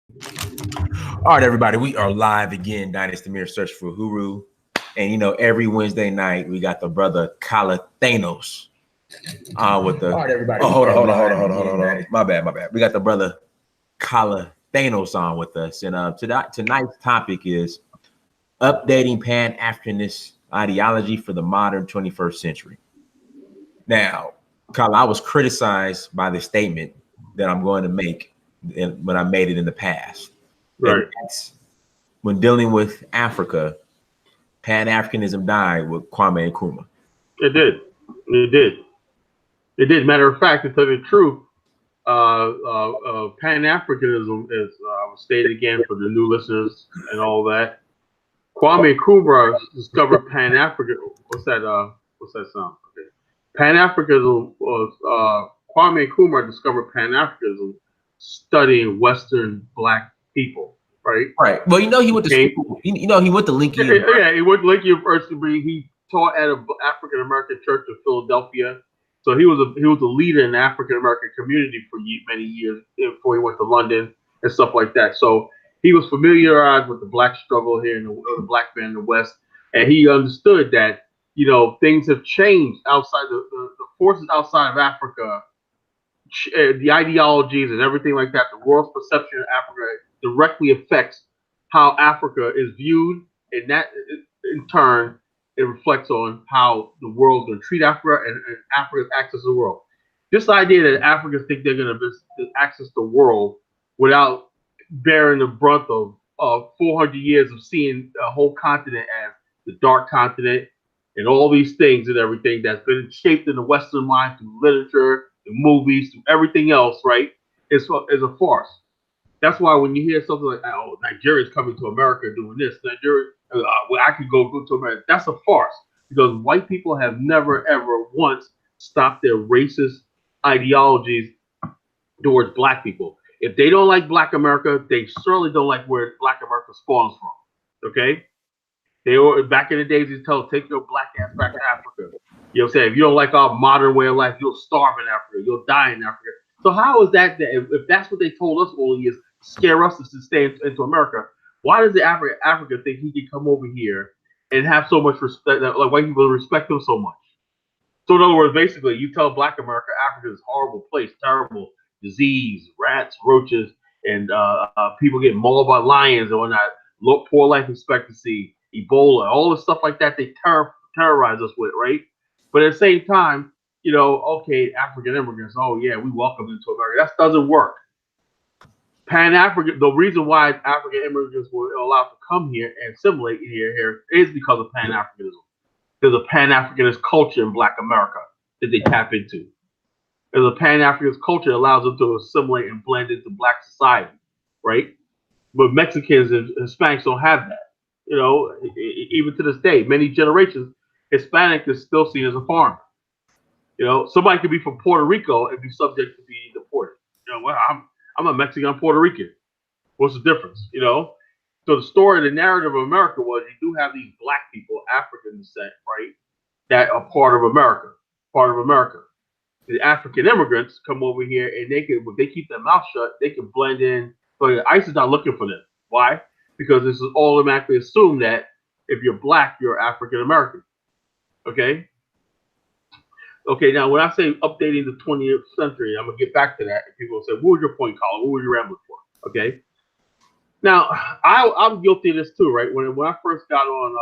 All right, everybody, we are live again. Dynasty Mirror Search for Huru. And, you know, every Wednesday night, we got the brother Kala Thanos with the... All right, everybody. Oh, hold on. My bad. We got the brother Kala Thanos on with us. And tonight's topic is updating Pan-Africanist ideology for the modern 21st century. Now, Kala, I was criticized by the statement that I'm going to make when I made it in the past. Right. When dealing with Africa, Pan-Africanism died with Kwame Nkrumah. It did. Matter of fact, to tell you the truth, Pan-Africanism is, I will state it again for the new listeners and all that. Kwame Nkrumah discovered Pan-African. What's that sound? Okay. Pan-Africanism was Kwame Nkrumah discovered Pan-Africanism studying Western Black people. Right. Well, you know he went to school. You know he went to Lincoln University. Yeah, he went to Lincoln University. He taught at an African American church in Philadelphia. So he was a leader in the African American community for many years before he went to London and stuff like that. So he was familiarized with the Black struggle here in the Black man in the West, and he understood that things have changed outside the forces outside of Africa, the ideologies and everything like that. The world's perception of Africa directly affects how Africa is viewed, and that in turn it reflects on how the world's going to treat Africa and Africa's access to the world. This idea that Africans think they're going to access the world without bearing the brunt of 400 years of seeing a whole continent as the dark continent and all these things and everything that's been shaped in the Western mind through literature, through movies, through everything else, right, is a farce. That's why when you hear something like, "Oh, Nigeria's coming to America doing this," Nigeria, well, I could go to America. That's a farce, because white people have never ever once stopped their racist ideologies towards Black people. If they don't like Black America, they certainly don't like where Black America spawns from. Okay, they were back in the days. They tell, take your Black ass back to Africa. You know what I'm saying? If you don't like our modern way of life, you'll starve in Africa. You'll die in Africa. So how is that if that's what they told us all years? Scare us to stay into America. Why does the Africa think he can come over here and have so much respect, like white people respect him so much? So in other words, basically, you tell Black America Africa is a horrible place, terrible disease, rats, roaches, and people get mauled by lions and whatnot, poor life expectancy, Ebola, all the stuff like that. They terrorize us with, right? But at the same time, okay, African immigrants, oh yeah, we welcome them to America. That doesn't work. Pan-African, the reason why African immigrants were allowed to come here and assimilate here is because of Pan-Africanism. There's a Pan-Africanist culture in Black America that they tap into. There's a Pan-Africanist culture that allows them to assimilate and blend into Black society, right? But Mexicans and Hispanics don't have that. Even to this day, many generations, Hispanic is still seen as a foreigner. Somebody could be from Puerto Rico and be subject to being deported. Well, I'm a Mexican, Puerto Rican. What's the difference? So the story, the narrative of America was you do have these Black people, African descent, right, that are part of America. The African immigrants come over here and if they keep their mouth shut, they can blend in. So ICE is not looking for them. Why? Because this is automatically assumed that if you're Black, you're African American. Okay. Now when I say updating the 20th century, I'm gonna get back to that. And people will say, "What was your point, Colin? What were you rambling for?" Okay. Now I'm guilty of this too, right? When I first got on,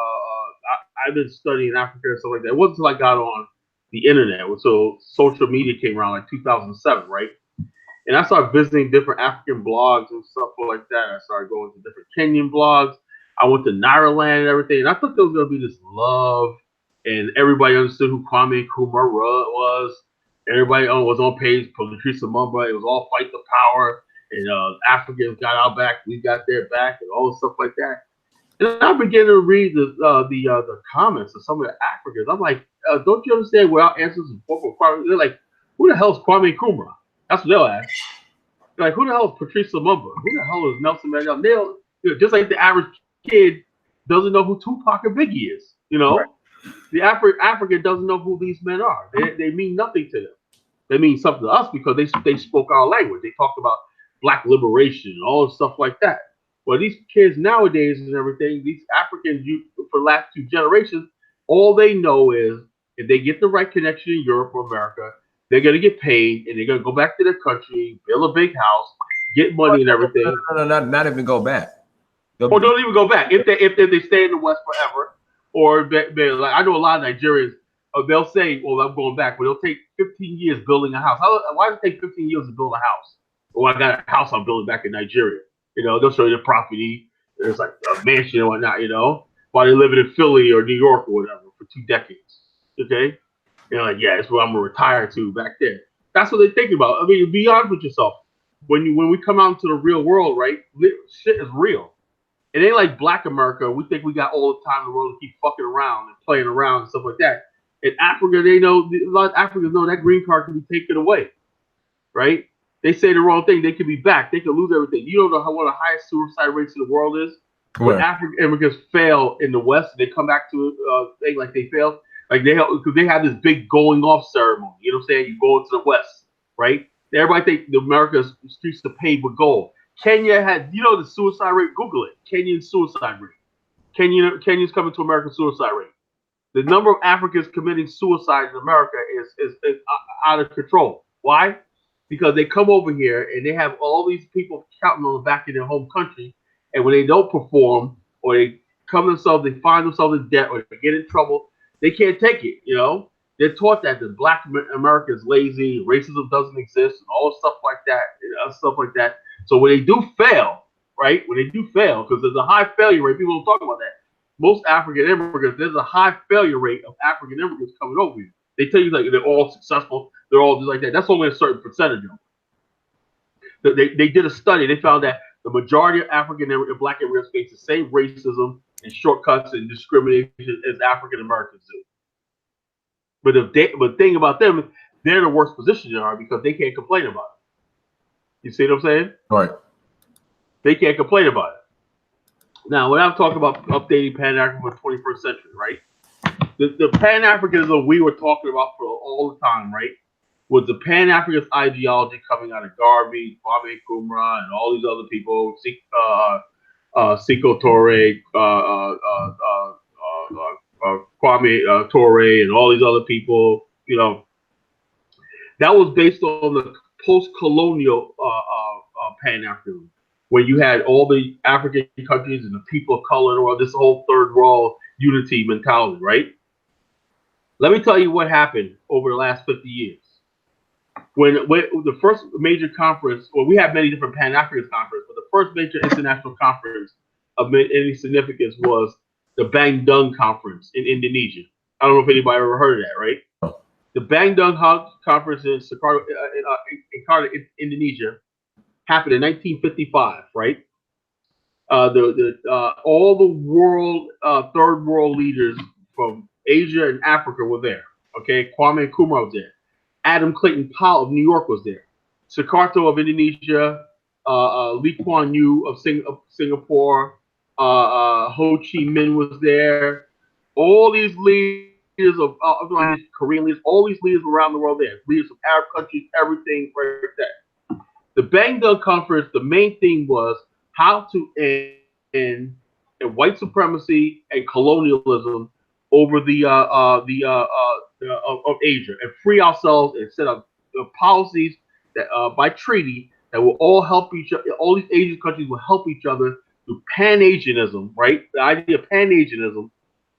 I've been studying Africa and stuff like that. It wasn't until I got on the internet, so social media came around like 2007, right? And I started visiting different African blogs and stuff like that. I started going to different Kenyan blogs. I went to Nairaland and everything, and I thought there was gonna be this love. And everybody understood who Kwame Nkrumah was. Everybody was on page for Patrice Lumumba. It was all fight the power. And Africans got our back, we got their back, and all stuff like that. And I began to read the comments of some of the Africans. I'm like, don't you understand where our ancestors fought for Kwame? They're like, who the hell is Kwame Nkrumah? That's what they'll ask. They're like, who the hell is Patrice Lumumba? Who the hell is Nelson Mandela? Just like the average kid doesn't know who Tupac or Biggie is, Right. The African doesn't know who these men are. They mean nothing to them. They mean something to us because they spoke our language. They talked about black liberation, all stuff like that. Well, these kids nowadays and everything, these Africans for the last 2 generations, all they know is if they get the right connection in Europe or America, they're gonna get paid and they're gonna go back to their country, build a big house, get money and everything. No, not even go back. Or don't even go back if they stay in the West forever. Or like I know a lot of Nigerians, they'll say, "Well, I'm going back," but it'll take 15 years building a house. Why does it take 15 years to build a house? Well, I got a house I'm building back in Nigeria. They'll show you the property. There's like a mansion and whatnot. While they're living in Philly or New York or whatever for 2 decades. Okay, like, yeah, it's where I'm gonna retire to back there. That's what they're thinking about. I mean, be honest with yourself. When we come out into the real world, right? Shit is real. It ain't like Black America. We think we got all the time in the world to keep fucking around and playing around and stuff like that. In Africa, a lot of Africans know that green card can be taken away, right? They say the wrong thing, they could be back. They could lose everything. You don't know what the highest suicide rates in the world is? When African immigrants fail in the West, they come back to thing like they failed. Like because they have this big going off ceremony. You know what I'm saying? You go into the West, right? Everybody think America's streets are paved with gold. Kenya had, the suicide rate. Google it. Kenyan suicide rate. Kenyans coming to American suicide rate. The number of Africans committing suicide in America is out of control. Why? Because they come over here and they have all these people counting on the back in their home country, and when they don't perform or they they find themselves in debt or they get in trouble, they can't take it. They're taught that the Black America is lazy, racism doesn't exist, and all stuff like that. So when they do fail, right? When they do fail, because there's a high failure rate, people don't talk about that. Most African immigrants, there's a high failure rate of African immigrants coming over here. They tell you like they're all successful, they're all just like that. That's only a certain percentage of them. They did a study. They found that the majority of African and Black immigrants face the same racism and shortcuts and discrimination as African Americans do. But the thing about them, they're in the worst position they are because they can't complain about it. You see what I'm saying? Right. They can't complain about it. Now, when I'm talking about updating Pan-African for the 21st century, right? The Pan-Africanism we were talking about for all the time, right? Was the Pan-Africanist ideology coming out of Garvey, Kwame Nkrumah, and all these other people, Sekou Touré, Kwame Touré, and all these other people, that was based on the post-colonial Pan-Africanism, where you had all the African countries and the people of color, or this whole third world unity mentality, right? Let me tell you what happened over the last 50 years. When the first major conference, well, we have many different Pan-Africanist conferences, but the first major international conference of any significance was the Bandung Conference in Indonesia. I don't know if anybody ever heard of that, right? Oh. The Bandung Conference in Jakarta, Indonesia, happened in 1955, right? All the world third world leaders from Asia and Africa were there. Okay, Kwame Nkrumah was there. Adam Clayton Powell of New York was there. Sukarno of Indonesia, Lee Kuan Yew of Singapore, Ho Chi Minh was there. All these leaders of Korean leaders, all these leaders around the world there. Leaders from Arab countries, everything right there. The Bandung Conference, the main thing was how to end white supremacy and colonialism over the of Asia and free ourselves and set up policies that by treaty that will all help each other. All these Asian countries will help each other through Pan-Asianism, right? The idea of Pan-Asianism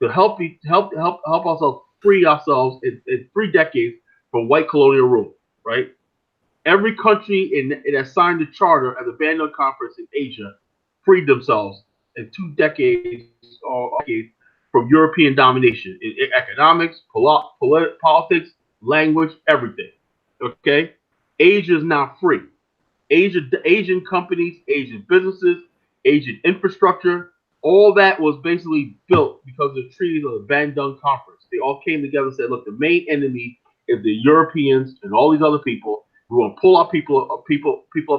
to help ourselves free ourselves in 3 decades from white colonial rule, right? Every country that signed the charter at the Bandung Conference in Asia freed themselves in 2 decades from European domination in economics, politics, language, everything. Okay, Asia is now free. Asian companies, Asian businesses, Asian infrastructure, all that was basically built because of the treaties of the Bandung Conference. They all came together and said, look, the main enemy is the Europeans and all these other people. We want to pull our people up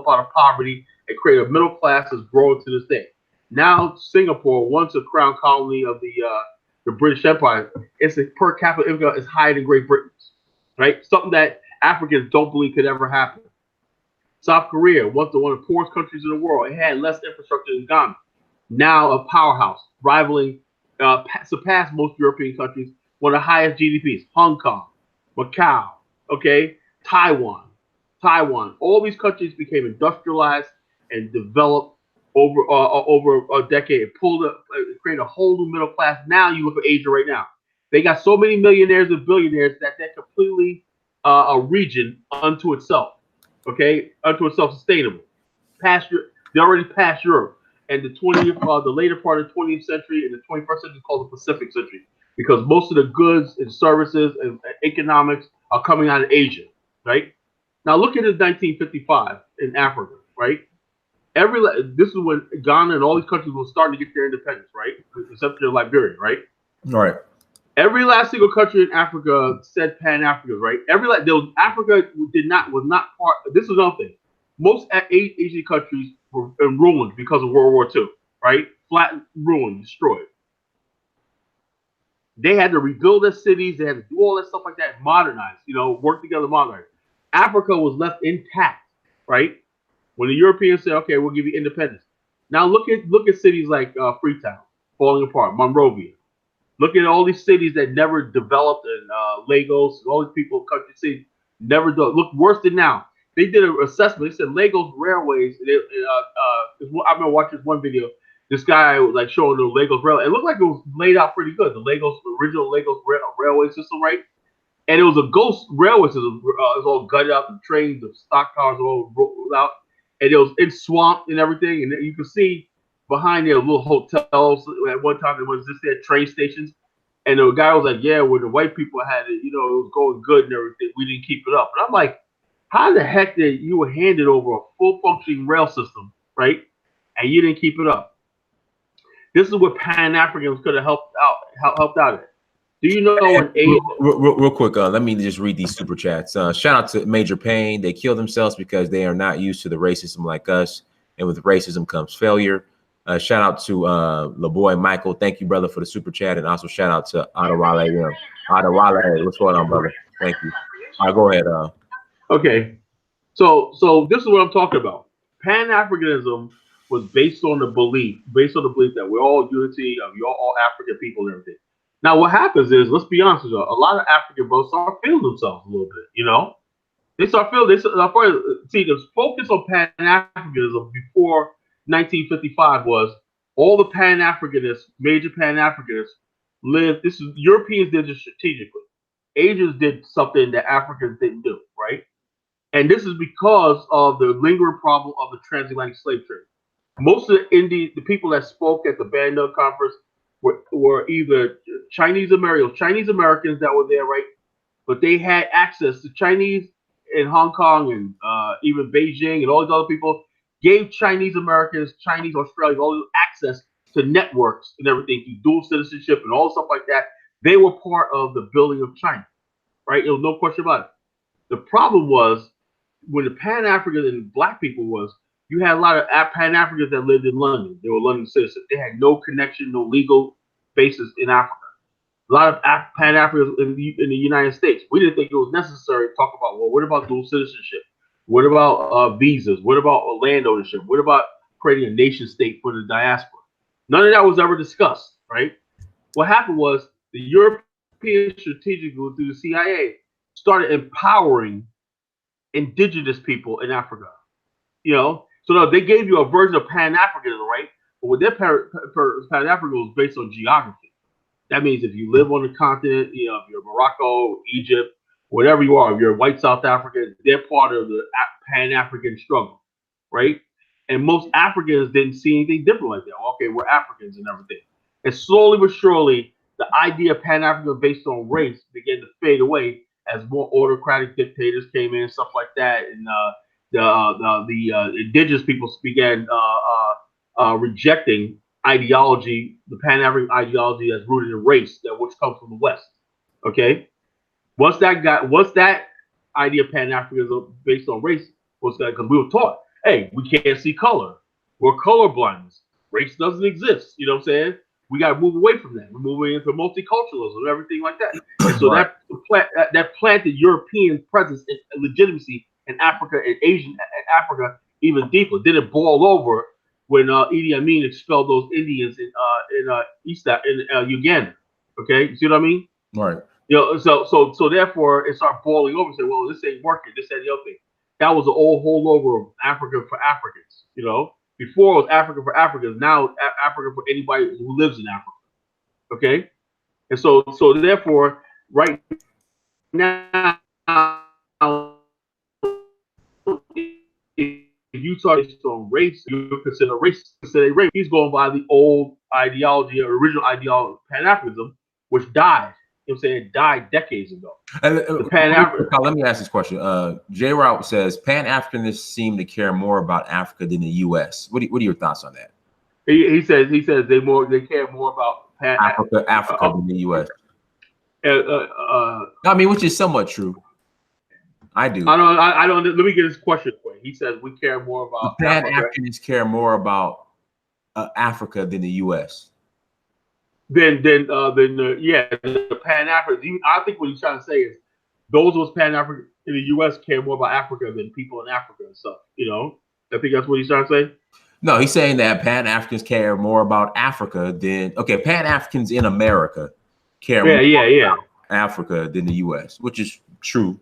out of poverty and create a middle class that's growing to this day. Now Singapore, once a crown colony of the British Empire, its per capita income is higher than Great Britain's, right? Something that Africans don't believe could ever happen. South Korea, once one of the poorest countries in the world, it had less infrastructure than Ghana. Now a powerhouse, rivaling, surpassed most European countries, one of the highest GDPs. Hong Kong, Macau, okay, Taiwan. All these countries became industrialized and developed over a decade. Created a whole new middle class. Now you look at Asia right now. They got so many millionaires and billionaires that they're completely a region unto itself. Okay, unto itself, sustainable. They already passed Europe, and the later part of the 20th century and the 21st century is called the Pacific century because most of the goods and services and economics are coming out of Asia, right? Now look at it, 1955 in Africa, right? This is when Ghana and all these countries were starting to get their independence, right? Except for Liberia, right? All right. Every last single country in Africa said Pan-African, right? Africa was not part. This is another thing. Most Asian countries were in ruins because of World War II, right? Flattened, ruined, destroyed. They had to rebuild their cities. They had to do all that stuff like that, modernize, work together, modernize. Africa was left intact, right? When the Europeans said, "Okay, we'll give you independence." Now look at cities like Freetown falling apart, Monrovia. Look at all these cities that never developed, and Lagos, all these people, country cities, never look worse than now. They did an assessment. They said Lagos railways. I remember watching this one video. This guy was like showing the Lagos railway. It looked like it was laid out pretty good. The original Lagos railway system, right? And it was a ghost railway system. It was all gutted out. The trains, the stock cars, all rolled out, and it was in swamp and everything. And you could see behind there little hotels. At one time, it was just their train stations. And the guy was like, "Yeah, where the white people had it, it was going good and everything. We didn't keep it up." And I'm like, how the heck did you were handed over a full functioning rail system, right? And you didn't keep it up? This is what Pan-Africans could have helped out at. Do you know when real quick, let me just read these super chats. Shout out to Major Payne. They kill themselves because they are not used to the racism like us. And with racism comes failure. Shout out to LaBoy Michael. Thank you, brother, for the super chat. And also shout out to Adewale. Adewale, what's going on, brother? Thank you. All right, go ahead. Okay. So this is what I'm talking about. Pan-Africanism was based on the belief that we're all unity, we're all African people and everything. Now, what happens is, let's be honest with you, a lot of African brothers start feeling themselves a little bit, They start feeling, the focus on Pan-Africanism before 1955 was all the Pan-Africanists, major Pan-Africanists lived, Europeans did this strategically. Asians did something that Africans didn't do, right? And this is because of the lingering problem of the transatlantic slave trade. Most of the people that spoke at the Bandung conference were either Chinese Americans that were there, right? But they had access to Chinese in Hong Kong and even Beijing and all these other people gave Chinese Americans, Chinese Australians, all access to networks and everything, to dual citizenship and all stuff like that. They were part of the building of China, right? There was no question about it. The problem was when the Pan-African and black people was, you had a lot of Pan-Africans that lived in London. They were London citizens. They had no connection, no legal basis in Africa. A lot of Pan-Africans in the United States. We didn't think it was necessary to talk about, well, what about dual citizenship? What about visas? What about land ownership? What about creating a nation state for the diaspora? None of that was ever discussed, right? What happened was the European strategically through the CIA started empowering indigenous people in Africa. So now they gave you a version of Pan-Africanism, right? But with their Pan-Africanism was based on geography. That means if you live on the continent, if you're Morocco, Egypt, whatever you are, if you're a white South African, they're part of the Pan-African struggle, right? And most Africans didn't see anything different like that. Okay, we're Africans and everything. And slowly but surely, the idea of Pan-African based on race began to fade away as more autocratic dictators came in, stuff like that, and the indigenous peoples began rejecting ideology, the Pan-African ideology that's rooted in race, which comes from the West. Okay, once that idea of Pan-Africanism based on race was that, because we were taught, hey, we can't see color, we're colorblind, race doesn't exist. You know what I'm saying? We got to move away from that. We're moving into multiculturalism and everything like that. And so that planted European presence and legitimacy and Africa and Asian and Africa even deeper. Then it boiled over when Idi Amin expelled those Indians in Uganda. Okay, you see what I mean? Right. You know, so therefore it started boiling over and said, well, this ain't working, this and the other thing. That was an old holdover of Africa for Africans, you know. Before it was Africa for Africans, now Africa for anybody who lives in Africa. Okay? And so therefore, right now, if you start on race, you consider race, race. He's going by the old ideology, or original ideology of Pan-Africanism, which died. You know what I'm saying? It died decades ago. Let me ask this question. J. Route says Pan-Africanists seem to care more about Africa than the U.S. What are your thoughts on that? He says they care more about Africa than the U.S. I mean, which is somewhat true. I do. I don't. Let me get his question for you. He says we care more about Pan-Africanists care more about Africa than the U.S. Then the Pan-Africans. I think what he's trying to say is those of us Pan-African in the U.S. care more about Africa than people in Africa and stuff. You know, I think that's what he's trying to say. No, he's saying that Pan-Africans care more about Africa than Pan-Africans in America care more about Africa than the U.S., which is true.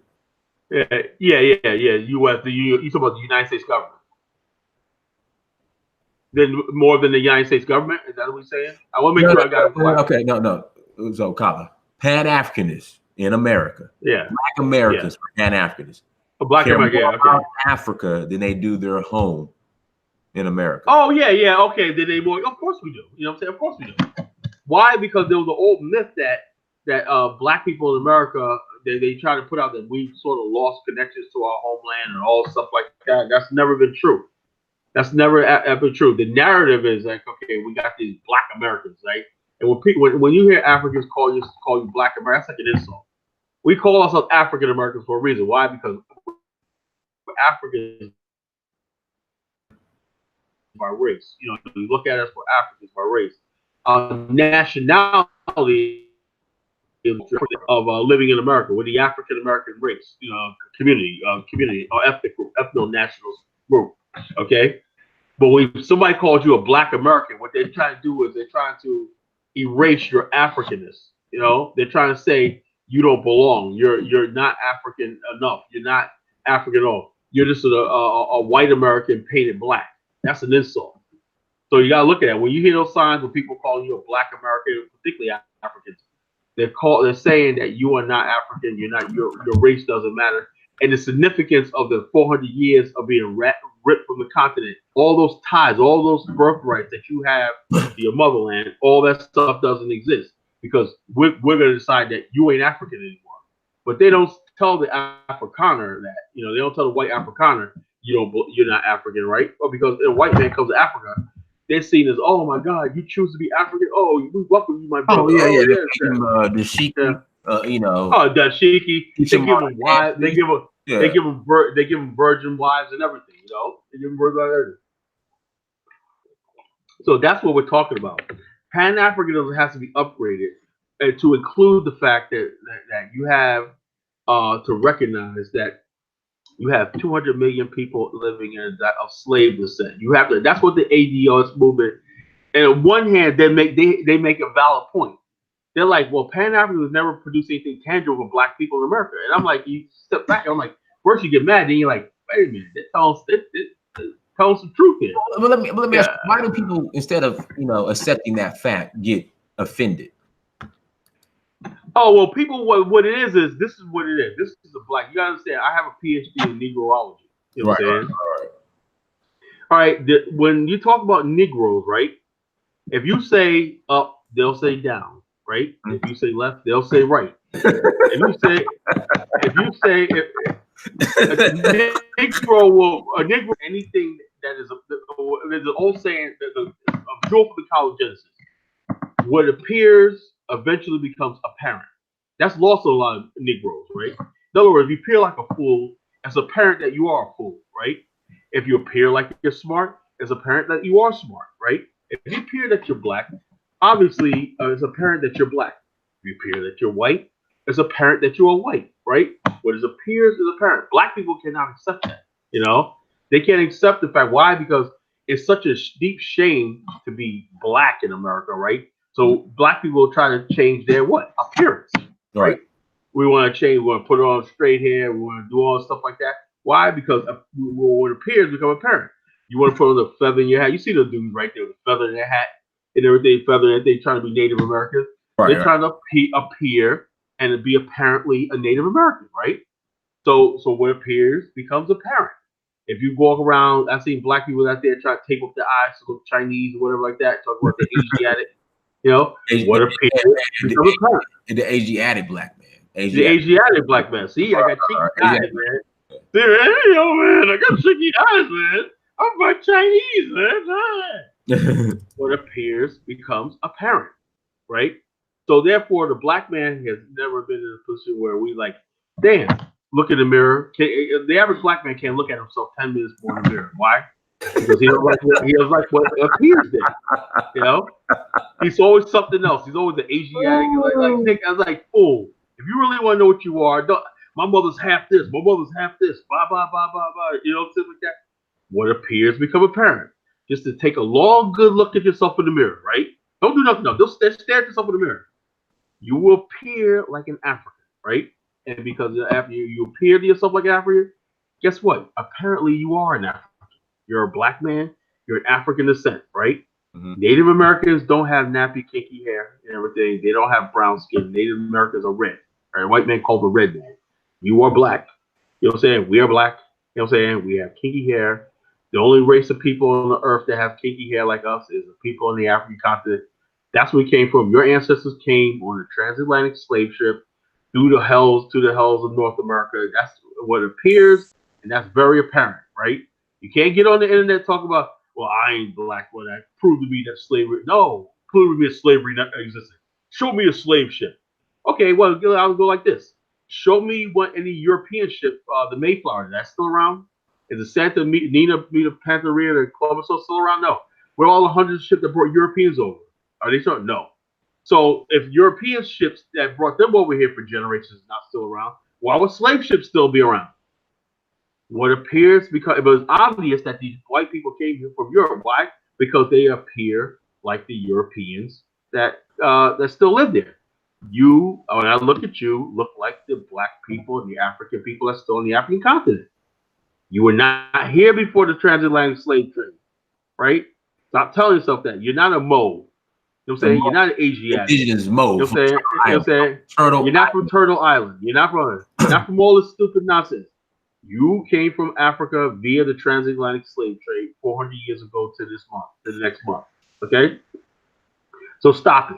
Yeah. U.S. You talk about the United States government. Then more than the United States government? Is that what he's saying? I want to make sure I got it correct. Okay, no. So, Kala, Pan-Africanists in America. Yeah. Black Americans are Pan-Africanists. Black America, about Africa than they do their home in America. Oh, yeah. Okay, then they more. Of course we do. You know what I'm saying? Of course we do. Why? Because there was an old myth that black people in America, they try to put out that we sort of lost connections to our homeland and all stuff like that. That's never been true. That's never ever true. The narrative is like, okay, we got these black Americans, right? And when you hear Africans call you black Americans, that's like an insult. We call ourselves African Americans for a reason. Why? Because Africans by race. You know, you look at us, we're Africans by race. Nationality of living in America, with the African American race, you know, community or ethnic group, ethno-national group. Okay, but when somebody calls you a black American, what they're trying to do is they're trying to erase your Africanness. You know, they're trying to say you don't belong. You're not African enough. You're not African at all. You're just a white American painted black. That's an insult. So you gotta look at that. When you hear those signs when people calling you a black American, particularly Africans, they're saying that you are not African. You're not. Your race doesn't matter. And the significance of the 400 years of being ripped from the continent, all those ties, all those birthrights that you have to your motherland, all that stuff doesn't exist because we're going to decide that you ain't African anymore. But they don't tell the Afrikaner that, you know, they don't tell the white Afrikaner you're not African, right? Or because a white man comes to Africa, they're seen as, oh my God, you choose to be African. Oh, we welcome you, my brother. Oh yeah. The Sheik. You know, dashiki. They give them wives. They give them virgin wives and everything. You know, they give them virgin wives and everything. So that's what we're talking about. Pan-Africanism has to be upgraded and to include the fact that you have to recognize that you have 200 million people living in of slave descent. You have to. That's what the ADOS movement. And on one hand, they make a valid point. They're like, well, Pan-Africans never produced anything tangible for black people in America. And I'm like, you step back. And I'm like, first you get mad, then you're like, wait a minute, tell us some truth here. Well, let me ask you, why do people, instead of accepting that fact, get offended? Oh, well, people, what it is this is what it is. This is a black. You gotta understand. I have a PhD in Negroology. You know what I'm saying? All right. When you talk about Negroes, right? If you say up, they'll say down. Right? If you say left, they'll say right. If you say a Negro, anything that is there's an old saying that a joke of the college Genesis. What appears eventually becomes apparent. That's lost on a lot of Negroes, right? In other words, if you appear like a fool, it's apparent that you are a fool, right? If you appear like you're smart, it's apparent that you are smart, right? If you appear that you're black, obviously, it's apparent that you're black. If you appear that you're white, it's apparent that you are white, right? What appears is apparent. Black people cannot accept that. You know, they can't accept the fact. Why? Because it's such a deep shame to be black in America, right? So black people try to change their what? Appearance, right? We want to change. We want to put on straight hair. We want to do all stuff like that. Why? Because what appears become apparent. You want to put on the feather in your hat. You see the dudes right there with the feather in their hat and everything, feather, and they trying to be Native American. They're trying to appear and be apparently a Native American, right? So what appears becomes apparent. If you walk around, I've seen black people out there try to tape up their eyes to look Chinese or whatever like that, talk about the Asiatic, you know, what appears becomes apparent. The Asiatic black man. The Asiatic black man. See, I got cheeky eyes, man. See, hey, yo, man, I got cheeky eyes, man. I'm like Chinese, man. What appears becomes apparent, right? So therefore, the black man has never been in a position where we like, damn, look in the mirror. The average black man can't look at himself 10 minutes more in the mirror. Why? Because he doesn't like what appears there. You know, he's always something else. He's always the Asiatic. I was like, fool. If you really want to know what you are, my mother's half this. My mother's half this. Blah blah blah blah blah. You know, something like that. What appears become apparent. Just to take a long, good look at yourself in the mirror, right? Don't do nothing else. Just stare at yourself in the mirror. You will appear like an African, right? And because after you appear to yourself like an African, guess what? Apparently, you are an African. You're a black man. You're an African descent, right? Mm-hmm. Native Americans don't have nappy, kinky hair and everything. They don't have brown skin. Native Americans are red. Right? A white man called the red man. You are black. You know what I'm saying? We are black. You know what I'm saying? We have kinky hair. The only race of people on the earth that have kinky hair like us is the people on the African continent. That's where we came from. Your ancestors came on a transatlantic slave ship through the hells to the hells of North America. That's what appears, and that's very apparent, right? You can't get on the internet talk about, well, I ain't black. Well, that proved to me that slavery. No, proved to me that slavery not existed. Show me a slave ship. Okay, well, I'll go like this. Show me what any European ship, the Mayflower, that's still around. Is the Santa Nina Pantheria and Columbus still around? No. Where all the hundreds of ships that brought Europeans over? Are they still? No. So if European ships that brought them over here for generations is not still around, why would slave ships still be around? What appears, because it was obvious that these white people came here from Europe. Why? Because they appear like the Europeans that still live there. You, when I look at you, look like the black people and the African people that's still on the African continent. You were not here before the transatlantic slave trade, right? Stop telling yourself that. You're not a mole. You know what I'm saying? You're not an Asiatic. Indigenous mole. You know what I'm saying? You know what I'm saying? You're not from Turtle Island. You're not from all this stupid nonsense. You came from Africa via the transatlantic slave trade 400 years ago to this month, to the next month. Okay? So stop it.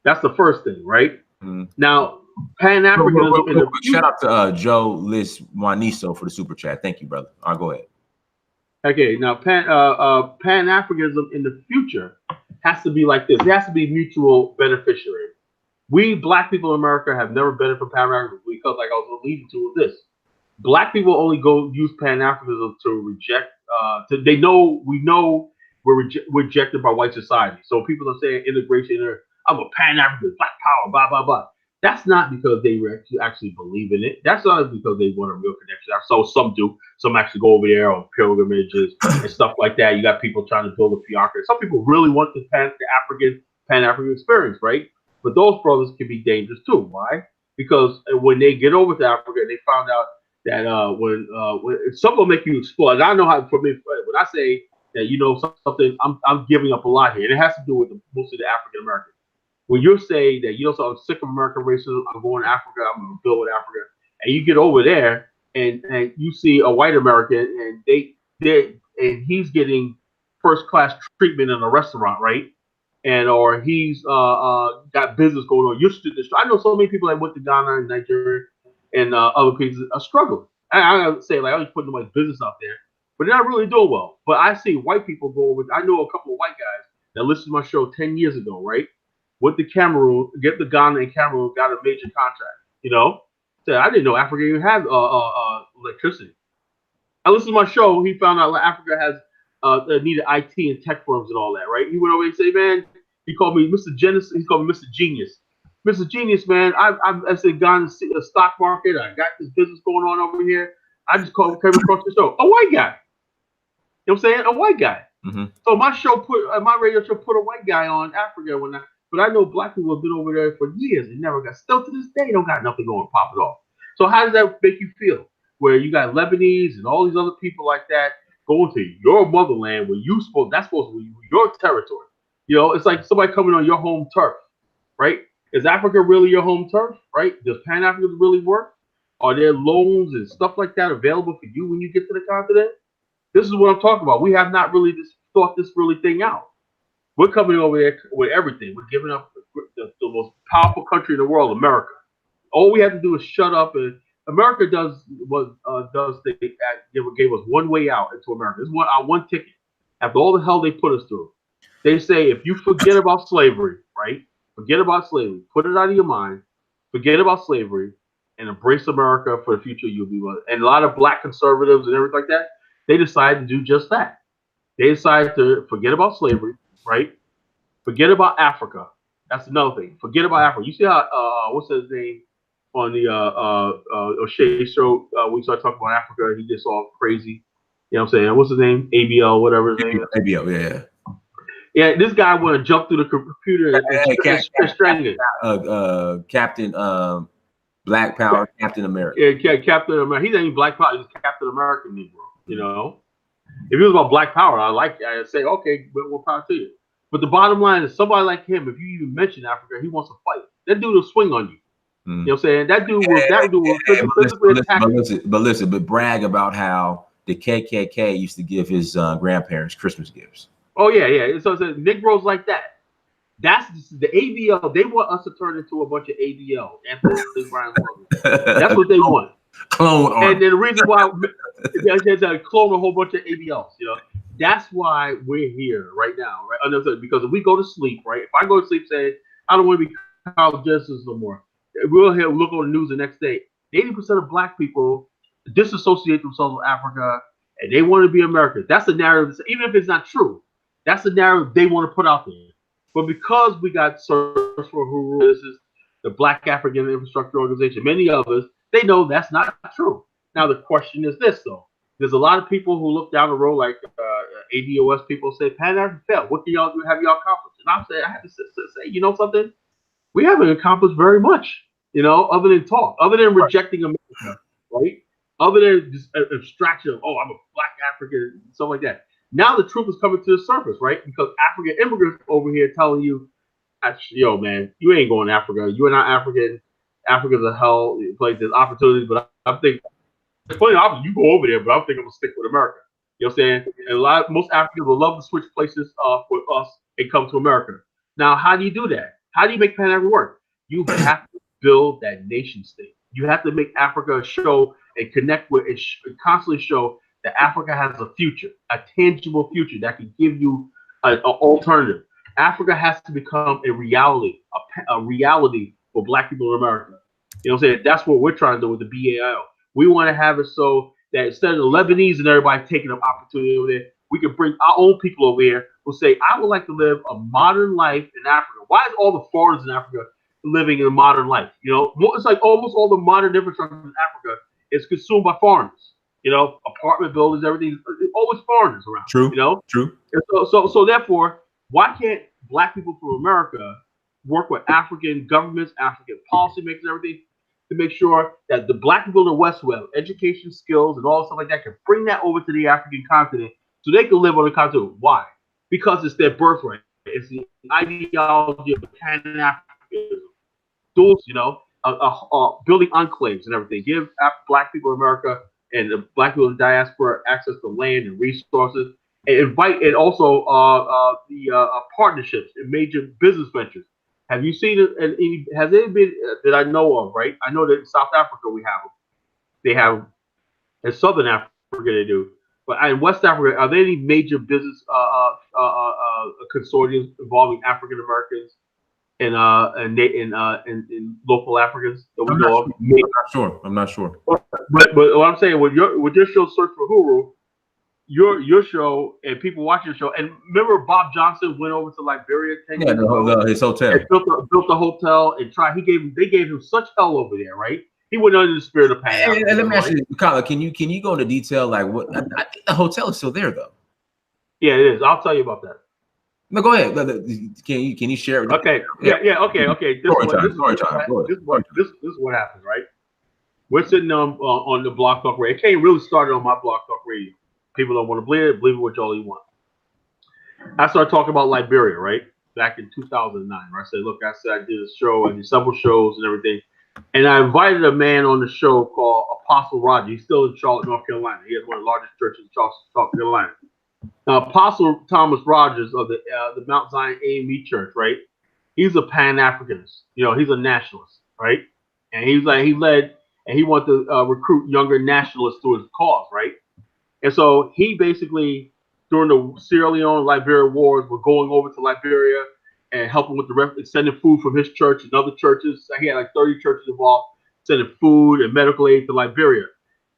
That's the first thing, right? Mm-hmm. Now, Pan-Africanism. Shout out to Joe Liz Juaniso for the super chat. Thank you, brother. All right, go ahead. Okay, now Pan-Africanism in the future has to be like this. It has to be mutual beneficiary. We black people in America have never benefited from Pan-Africanism because, like I was alluding to, with this, black people only go use Pan-Africanism to reject. We know we're rejected by white society. So people are saying integration. I'm a Pan-African, black power, blah blah blah. That's not because they actually believe in it. That's not because they want a real connection. So some do. Some actually go over there on pilgrimages and stuff like that. You got people trying to build a theocracy. Some people really want the Pan-African experience, right? But those brothers can be dangerous too. Why? Because when they get over to Africa, they found out that when some will make you explore. And I know how. For me, when I say that, you know something, I'm giving up a lot here, and it has to do with most of the African Americans. When you say that, you know, so I'm sick of American racism, I'm going to Africa, I'm going to build with Africa, and you get over there and you see a white American and he's getting first class treatment in a restaurant, right? And or he's got business going on. I know so many people that went to Ghana and Nigeria and other places are struggling. I would say, like, I'm just putting my business out there, but they're not really doing well. But I see white people go over. I know a couple of white guys that listened to my show 10 years ago, right? Went to Cameroon, get the Ghana and Cameroon, got a major contract. You know, said I didn't know Africa even had electricity. I listened to my show. He found out that Africa has needed IT and tech firms and all that, right? He went over and said, man, he called me Mr. Genesis. He called me Mr. Genius. Mr. Genius, man, I said, gone to the stock market. I got this business going on over here. I just came across the show. A white guy. You know what I'm saying? A white guy. Mm-hmm. So my radio show put a white guy on Africa but I know black people have been over there for years and never got, still to this day, don't got nothing going popping off. So how does that make you feel? Where you got Lebanese and all these other people like that going to your motherland where that's supposed to be your territory. You know, it's like somebody coming on your home turf, right? Is Africa really your home turf, right? Does Pan-Africanism really work? Are there loans and stuff like that available for you when you get to the continent? This is what I'm talking about. We have not really thought this really thing out. We're coming over there with everything. We're giving up the most powerful country in the world, America. All we have to do is shut up. And America gave us one way out into America. This is one ticket. After all the hell they put us through, they say if you forget about slavery, right? Forget about slavery. Put it out of your mind. Forget about slavery and embrace America for the future. You'll be one. And a lot of black conservatives and everything like that, they decided to do just that. They decided to forget about slavery, right? Forget about Africa. That's another thing. Forget about Africa. You see how what's his name on the O'Shea show? We started talking about Africa. He gets all crazy. You know what I'm saying? What's his name? ABL, whatever his name is. ABL, yeah. Yeah, this guy want to jump through the computer and strangle it. Captain Black Power, Captain America. Yeah, Captain America. He's not even Black Power. He's Captain America Negro. You know, if it was about Black Power, I'd say okay, we'll power to you. But the bottom line is, somebody like him, if you even mention Africa, he wants to fight. That dude will swing on you. You know what I'm saying? That dude will physically attack you. But brag about how the KKK used to give his grandparents Christmas gifts. Oh yeah. So Negroes like that. That's the ABL. They want us to turn into a bunch of ABL. That's what they want. Clone army. And then the reason why they clone a whole bunch of ABLs, you know, that's why we're here right now, right? Because if we go to sleep, right? If I go to sleep saying I don't want to be college justice no more, we'll look on the news the next day. 80% of black people disassociate themselves with Africa and they want to be Americans. That's the narrative, even if it's not true. That's the narrative they want to put out there. But because we got Search for Who, this is the Black African Infrastructure Organization, many others, they know that's not true. Now the question is this, though. There's a lot of people who look down the road, like ADOS people, say, Pan-African failed. What can y'all do? Have y'all accomplished? And I'm saying, I have to say, you know something? We haven't accomplished very much, you know, other than talk, other than rejecting America, right? Other than just abstraction of, oh, I'm a Black African, stuff like that. Now the truth is coming to the surface, right? Because African immigrants over here telling you, yo, man, you ain't going to Africa. You are not African. Africa's a hell place. There's opportunities, but I think it's funny. You go over there, but I think I'm gonna stick with America. You know what I'm saying? And most Africans will love to switch places for us and come to America. Now, how do you do that? How do you make Pan-Africa work? You have to build that nation state. You have to make Africa show and connect with and constantly show that Africa has a future, a tangible future that can give you an alternative. Africa has to become a reality for Black people in America. You know what I'm saying? That's what we're trying to do with the BAL. We want to have it so that instead of the Lebanese and everybody taking up opportunity over there, we can bring our own people over here who say, I would like to live a modern life in Africa. Why is all the foreigners in Africa living in a modern life? You know, it's like almost all the modern infrastructure in Africa is consumed by foreigners. You know, apartment buildings, everything, always foreigners around. True. You know? True. And so therefore, why can't Black people from America work with African governments, African policymakers, everything, to make sure that the Black people in the West who have education, skills, and all stuff like that can bring that over to the African continent so they can live on the continent. Why? Because it's their birthright. It's the ideology of Pan-Africanism. Those, you know, building enclaves and everything. Give Black people in America and the Black people in the diaspora access to land and resources, and invite, and also the partnerships and major business ventures. Have you seen it? Has it been that I know of? Right, I know that in South Africa we have them. They have in Southern Africa they do, but in West Africa, are there any major business consortiums involving African Americans and local Africans that we know of? I'm not sure. But what I'm saying, with your show Search for Huru, your show and people watching your show. And remember, Bob Johnson went over to Liberia 10 years ago. His hotel. And built a hotel and tried. They gave him such hell over there, right? He went under the spirit of Pan. And let me ask you, Colin, can you go into detail like what? I think the hotel is still there though. Yeah, it is. I'll tell you about that. No, go ahead. Can you share it? Okay. Yeah. Okay. This is what happened, right? We're sitting on the Block Talk Radio. It can't really started on my Block Talk Radio. People don't want to believe it. Believe it what y'all you want. I started talking about Liberia, right? Back in 2009. Right? I said, look, I did a show. I did several shows and everything. And I invited a man on the show called Apostle Roger. He's still in Charlotte, North Carolina. He has one of the largest churches in Charlotte, North Carolina. Now, Apostle Thomas Rogers of the Mount Zion AME Church, right? He's a Pan-Africanist. You know, he's a nationalist, right? And he wanted to recruit younger nationalists to his cause, right? And so he basically, during the Sierra Leone, Liberia wars, was going over to Liberia and helping with sending food from his church and other churches. He had like 30 churches involved, sending food and medical aid to Liberia.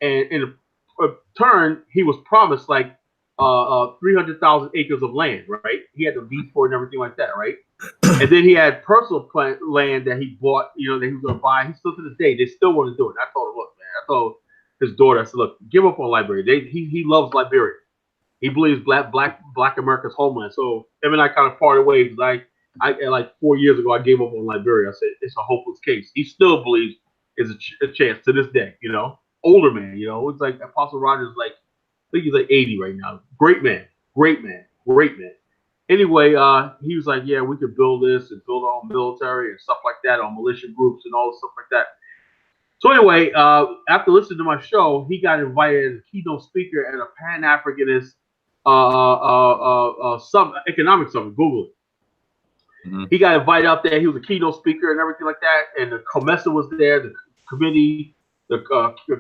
And in a turn, he was promised like 300,000 acres of land, right? He had the deed for it and everything like that, right? And then he had personal land that he bought, that he was going to buy. He still to this day, they still want to do it. And I told him, look, man, I told his daughter, I said, look, give up on Liberia. He loves Liberia. He believes black America's homeland. So him and I kind of parted ways. Like 4 years ago, I gave up on Liberia. I said, it's a hopeless case. He still believes it's a chance to this day, older man, it's like Apostle Rogers, like, I think he's like 80 right now. Great man. Anyway, he was like, yeah, we could build this and build our own military and stuff like that, on militia groups and all this stuff like that. So anyway, after listening to my show, he got invited as a keynote speaker at a Pan-Africanist economic summit. Google it. Mm-hmm. He got invited out there. He was a keynote speaker and everything like that. And the COMESA was there, the committee, the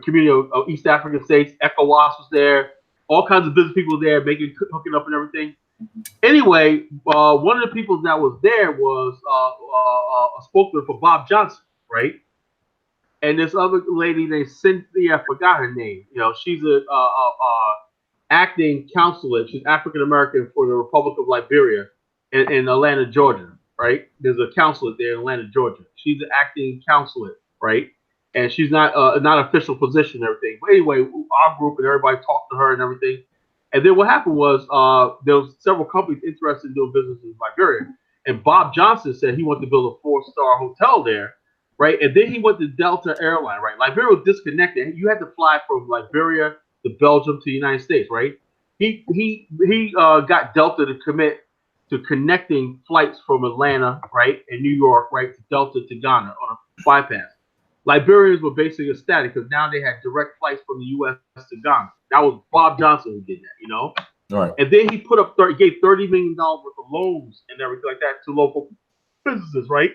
community of East African states, ECOWAS was there. All kinds of business people there, hooking up and everything. Anyway, one of the people that was there was a spokesman for Bob Johnson, right? And this other lady named Cynthia, I forgot her name. She's a acting consulate. She's African American for the Republic of Liberia in Atlanta, Georgia, right? There's a consulate there in Atlanta, Georgia. She's an acting consulate, right? And she's not official position and everything. But anyway, our group and everybody talked to her and everything. And then what happened was there was several companies interested in doing business in Liberia. And Bob Johnson said he wanted to build a 4-star hotel there, right? And then he went to Delta Airline, right? Liberia was disconnected. You had to fly from Liberia to Belgium to the United States, right? He got Delta to commit to connecting flights from Atlanta, right, and New York, right, to Delta to Ghana on a bypass. Liberians were basically ecstatic because now they had direct flights from the U.S. to Ghana. That was Bob Johnson who did that, All right. And then he gave $30 million worth of loans and everything like that to local businesses, right?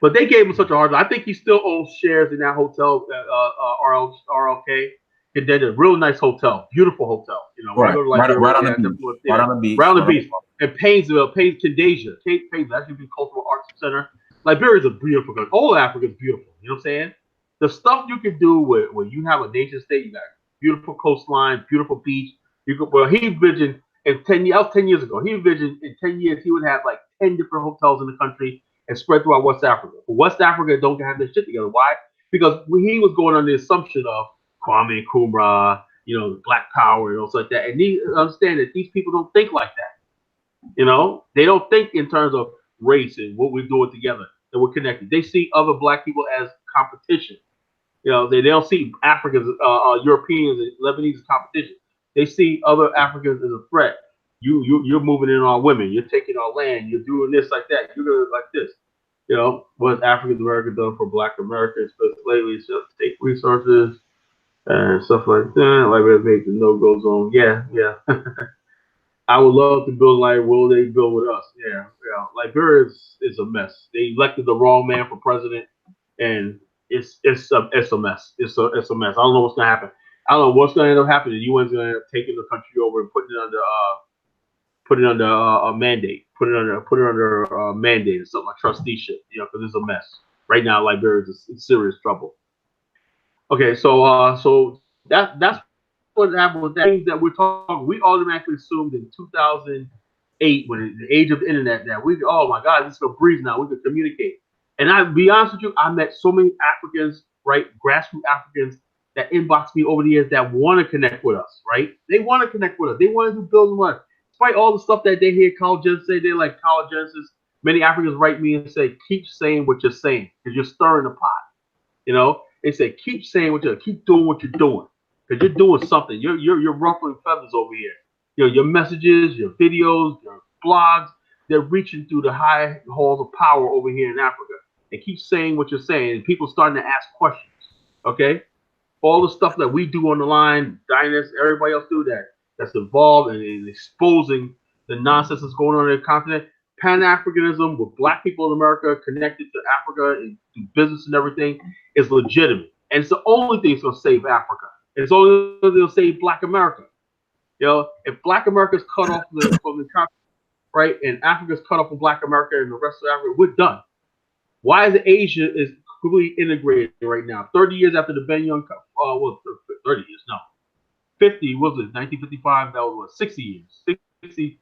But they gave him such a hard time. I think he still owns shares in that hotel, RLK. And then a real nice hotel, beautiful hotel, right on the beach. And Painesville, Candasia, that should be Cultural Arts Center. Liberia is a beautiful country. All Africa is beautiful. You know what I'm saying? The stuff you can do when you have a nation state, you got beautiful coastline, beautiful beach. He envisioned in 10 years. That was 10 years ago. He envisioned in 10 years he would have like 10 different hotels in the country and spread throughout West Africa. But West Africa don't have their shit together. Why? Because he was going on the assumption of Kwame Nkrumah, Black Power and all like that. And he understand that these people don't think like that. They don't think in terms of race and what we're doing together, that we're connected. They see other black people as competition. They don't see Africans, Europeans, and Lebanese as competition. They see other Africans as a threat. You're moving in on our women. You're taking our land. You're doing this like that. You're doing it like this. What has African America done for Black Americans? But lately, it's just take resources and stuff like that. Like we make the no-go zone. Yeah. I would love to build will they build with us? Yeah. Liberia is a mess. They elected the wrong man for president, and it's a mess. It's a mess. I don't know what's gonna happen. I don't know what's gonna end up happening. The UN's gonna end up taking the country over and putting it under a mandate. Put it under a mandate or something like trusteeship. Because it's a mess right now. Liberia is in serious trouble. Okay, so that's what happened with that thing that we're talking. We automatically assumed in 2008, when the age of the internet, that oh my God, this is a breeze now. We can communicate. And I'll be honest with you, I met so many Africans, right, grassroots Africans, that inbox me over the years that want to connect with us, right? They want to connect with us. They want to do building with us. Despite all the stuff that they hear colleges say, they like colleges. Many Africans write me and say, keep saying what you're saying because you're stirring the pot. You know, they say, keep saying keep doing what you're doing because you're doing something. You're ruffling feathers over here. You know, your messages, your videos, your blogs, they're reaching through the high halls of power over here in Africa. And keep saying what you're saying, and people starting to ask questions. Okay, all the stuff that we do on the line, Dynast, everybody else do that's involved in exposing the nonsense that's going on in the continent. Pan-Africanism with Black people in America connected to Africa and do business and everything is legitimate, and it's the only thing that's going to save Africa. It's only going to save Black America. You know, if Black America is cut off from the continent, right, and Africa's cut off from Black America and the rest of Africa, we're done. Why is Asia is completely integrated right now? 30 years after the Ben Young, 30 years, no, 50, what was it, 1955? That was what, 60 years,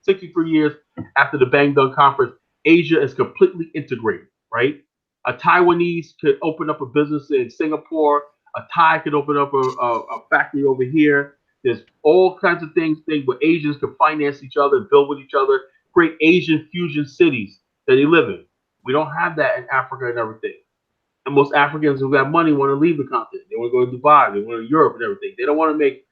63 years after the Bandung Conference. Asia is completely integrated, right? A Taiwanese could open up a business in Singapore. A Thai could open up a factory over here. There's all kinds of things where Asians can finance each other, build with each other, create Asian fusion cities that they live in. We don't have that in Africa and everything. And most Africans who got money want to leave the continent. They want to go to Dubai. They want to Europe and everything. They don't want to make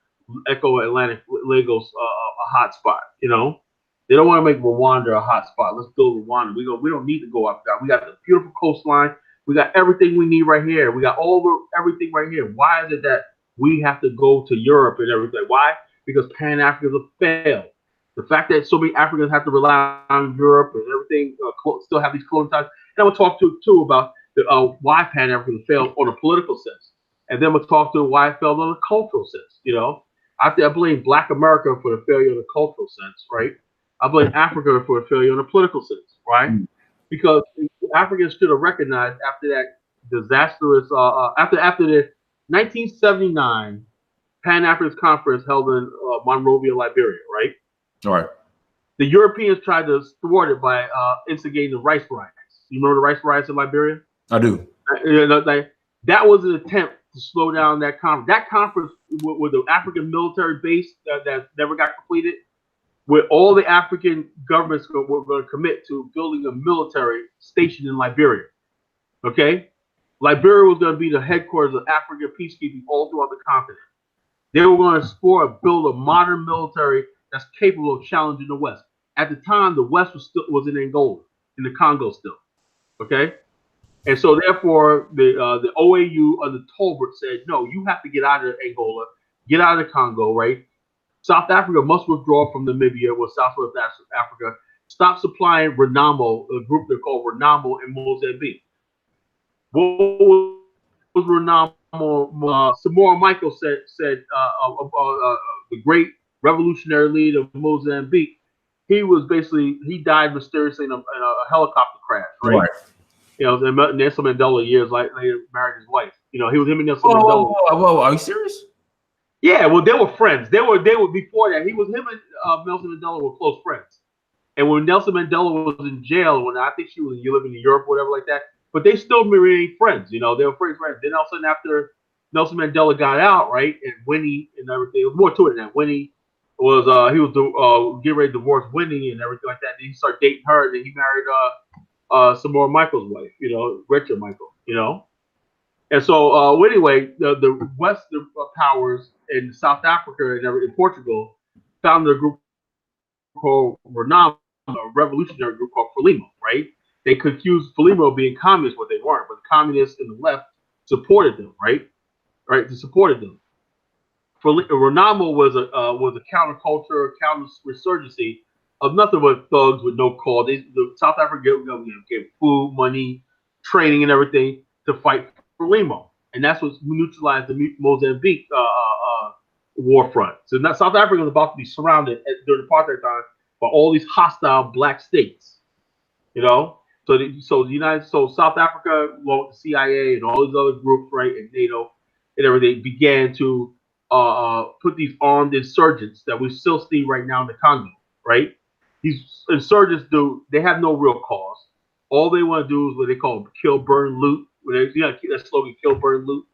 Echo Atlantic Lagos a hot spot. You know, they don't want to make Rwanda a hot spot. Let's build Rwanda. We don't need to go up there. We got the beautiful coastline. We got everything we need right here. We got everything right here. Why is it that we have to go to Europe and everything? Why? Because Pan-Africanism failed. The fact that so many Africans have to rely on Europe and everything, still have these colonial ties. And I'm going to talk too about why Pan-Africanism failed on a political sense. And then we'll talk to why it failed on a cultural sense. You know, I blame Black America for the failure in a cultural sense, right? I blame Africa for the failure in a political sense, right? Because Africans should have recognized after that disastrous, after the 1979 Pan-Africanist Conference held in Monrovia, Liberia, right? All right. The Europeans tried to thwart it by instigating the rice riots. You remember the rice riots in Liberia? I do. That was an attempt to slow down that conference. That conference with the African military base that never got completed, where all the African governments were going to commit to building a military station in Liberia. Okay? Liberia was going to be the headquarters of African peacekeeping all throughout the continent. They were going to explore and build a modern military that's capable of challenging the West. At the time, the West was in Angola, in the Congo still. Okay? And so therefore, the OAU under Tolbert said, no, you have to get out of Angola, get out of the Congo, right? South Africa must withdraw from Namibia or Southwest Africa, stop supplying Renamo, a group they call Renamo in Mozambique. What was Renamo? Samora Michael said the great revolutionary leader of Mozambique, he died mysteriously in a helicopter crash, right? You know, Nelson Mandela years later married his wife. You know, him and Nelson Mandela. Whoa, are you serious? Yeah, well, they were friends. They were before that. Him and Nelson Mandela were close friends. And when Nelson Mandela was in jail, when I think she was living in Europe or whatever like that, but they still remained friends. You know, they were friends. Then all of a sudden, after Nelson Mandela got out, right, and Winnie and everything, there was more to it than that. Winnie was getting ready to divorce Winnie and everything like that. Then he started dating her, and then he married Samora Michael's wife. You know, Richard Michael. You know. And so, anyway, the Western powers in South Africa and in Portugal founded a group called Renamo, a revolutionary group called Frelimo, right? They could accuse Frelimo of being communists, but they weren't. But the communists in the left supported them, right? Right? They supported them. Renamo was a counterculture, counter-resurgency of nothing but thugs with no call. The South Africa gave food, money, training, and everything to fight Frelimo, and that's what neutralized the Mozambique war front. So now South Africa was about to be surrounded during the apartheid time by all these hostile black states. You know, so South Africa, along with the CIA and all these other groups, right, and NATO and everything, began to put these armed insurgents that we still see right now in the Congo, right? These insurgents they have no real cause. All they want to do is what they call kill, burn, loot. That slogan, kill, burn, loot.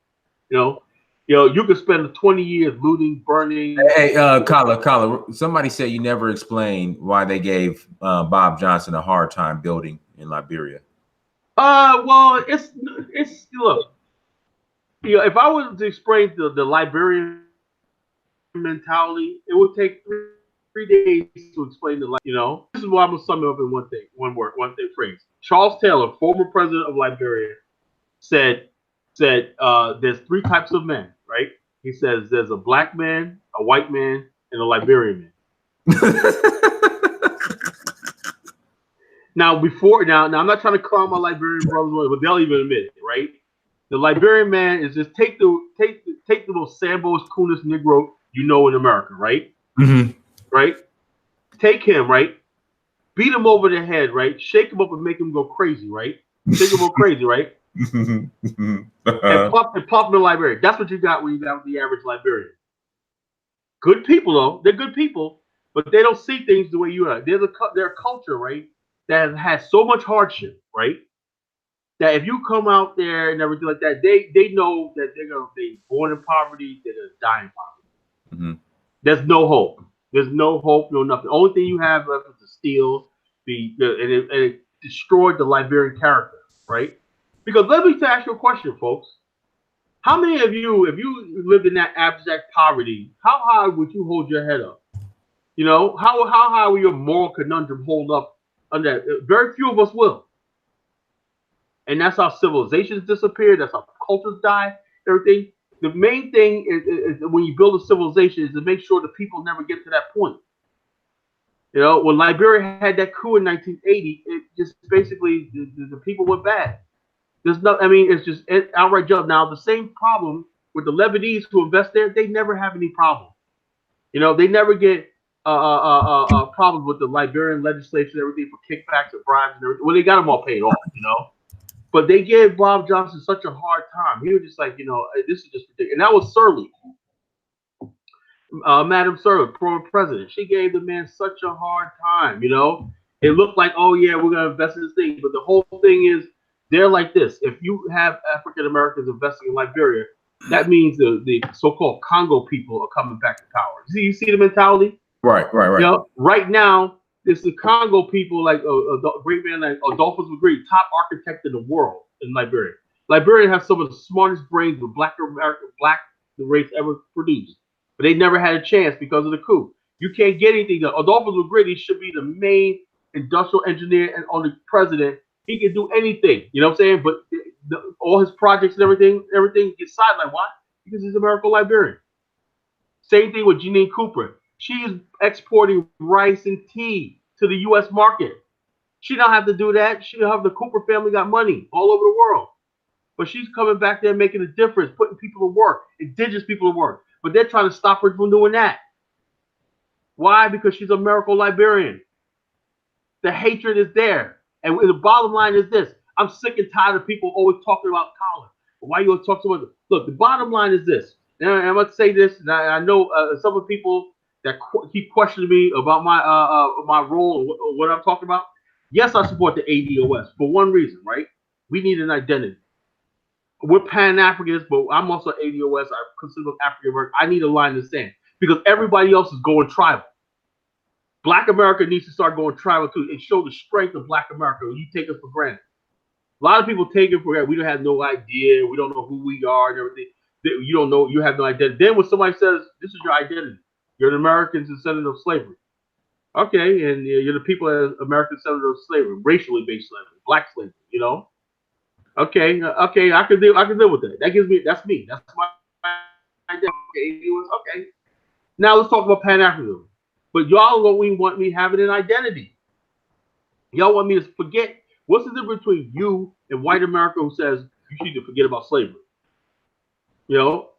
You could spend 20 years looting, burning. Hey, Kala, somebody said you never explained why they gave Bob Johnson a hard time building in Liberia. Well, it's look, if I was to explain the Liberian mentality, it would take three days to explain the. This is why I'm gonna sum it up in one thing, one word, one thing, phrase. Charles Taylor, former president of Liberia, said there's three types of men, right? He says there's a black man, a white man, and a Liberian man. Now, I'm not trying to clown my Liberian brothers, but they'll even admit it, right? The Liberian man is just take the most Sambo's coolest Negro in America, right? Mm-hmm. Right? Take him, right? Beat him over the head, right? Shake him up and make him go crazy, right? Shake him go crazy, right? And plop him in Liberia. That's what you got when you got the average Liberian. Good people, though. They're good people, but they don't see things the way you are. They're a culture, right, that has so much hardship, right, that if you come out there and everything like that, they know that they're going to be born in poverty, they're going to die in poverty. Mm-hmm. There's no hope. There's no hope, no nothing. The only thing you have left is to steal, and it destroyed the Liberian character, right? Because let me ask you a question, folks. How many of you, if you lived in that abject poverty, how high would you hold your head up? How high will your moral conundrum hold up on that? Very few of us will. And that's how civilizations disappear. That's how cultures die. Everything. The main thing is when you build a civilization is to make sure the people never get to that point. When Liberia had that coup in 1980, it just basically the people went bad. It's just outright jump. Now the same problem with the Lebanese who invest there, they never have any problem. They never get problems with the Liberian legislation and everything for kickbacks and bribes and everything. Well, they got them all paid off, But they gave Bob Johnson such a hard time. He was just like, this is just ridiculous. And that was Sirleaf. Madam Sirleaf, former president. She gave the man such a hard time, It looked like, oh, yeah, we're going to invest in this thing. But the whole thing is, they're like this. If you have African Americans investing in Liberia, that means the so-called Congo people are coming back to power. You see the mentality? Right. Right now, it's the Congo people, like a great man like Adolphus Magritte, top architect in the world in Liberia. Liberia has some of the smartest brains the the race ever produced. But they never had a chance because of the coup. You can't get anything done. Adolphus Magritte should be the main industrial engineer and only president. He can do anything, you know what I'm saying? But all his projects and everything gets sidelined. Why? Because he's American Liberian. Same thing with Janine Cooper. She is exporting rice and tea to the U.S. market. She don't have to do that. The Cooper family got money all over the world. But she's coming back there making a difference, putting people to work, indigenous people to work. But they're trying to stop her from doing that. Why? Because she's American Liberian. The hatred is there. And the bottom line is this. I'm sick and tired of people always talking about color. Why you always talk so much? Look, the bottom line is this. And I'm going to say this, and I know some of the people that keep questioning me about my role or what I'm talking about. Yes, I support the ADOS for one reason, right? We need an identity. We're Pan-Africanists, but I'm also ADOS. I consider African American. I need a line in the sand because everybody else is going tribal. Black America needs to start going tribal too and show the strength of Black America. You take us for granted. A lot of people take it for granted. We don't have no idea. We don't know who we are and everything. You don't know. You have no identity. Then when somebody says, this is your identity, you're an American descendant of slavery. Okay, and you're the people as American descendant of slavery, racially based slavery, Black slavery, Okay, I can live with that. That's me. That's my identity. Okay. Now let's talk about Pan-Africanism. But y'all don't want me having an identity. Y'all want me to forget. What's the difference between you and white America who says you need to forget about slavery? Your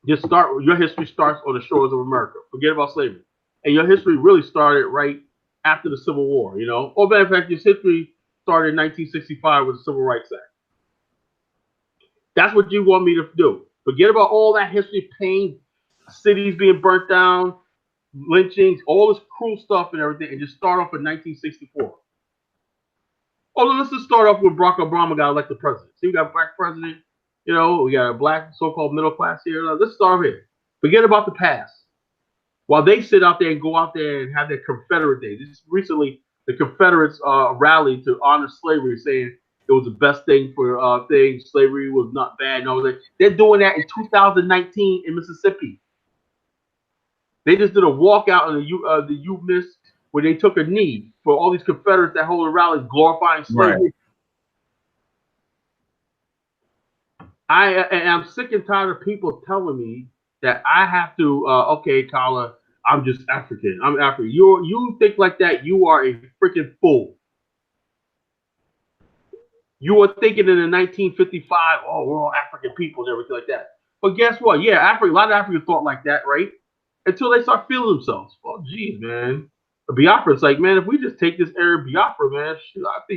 history starts on the shores of America. Forget about slavery. And your history really started right after the Civil War, Or matter of fact, your history started in 1965 with the Civil Rights Act. That's what you want me to do. Forget about all that history, pain, cities being burnt down, lynchings, all this cruel stuff and everything, and just start off in 1964. Oh, let's just start off with Barack Obama got elected president. See, we got a black president. You know, we got a black so-called middle class here. Let's start here. Forget about the past. While they sit out there and go out there and have their Confederate Day. Just recently, the Confederates rallied to honor slavery, saying it was the best thing for things. Slavery was not bad and all that. They're doing that in 2019 in Mississippi. They just did a walkout on the U-Miss where they took a knee for all these Confederates that hold a rally glorifying slavery. Right. I'm sick and tired of people telling me that I have to, okay, Tyler, I'm just African. I'm African. You think like that, you are a freaking fool. You were thinking in the 1955, oh, we're all African people and everything like that. But guess what? Yeah, a lot of Africans thought like that, right? Until they start feeling themselves. Well, geez, man. Biafra's like, man, if we just take this area of Biafra, man,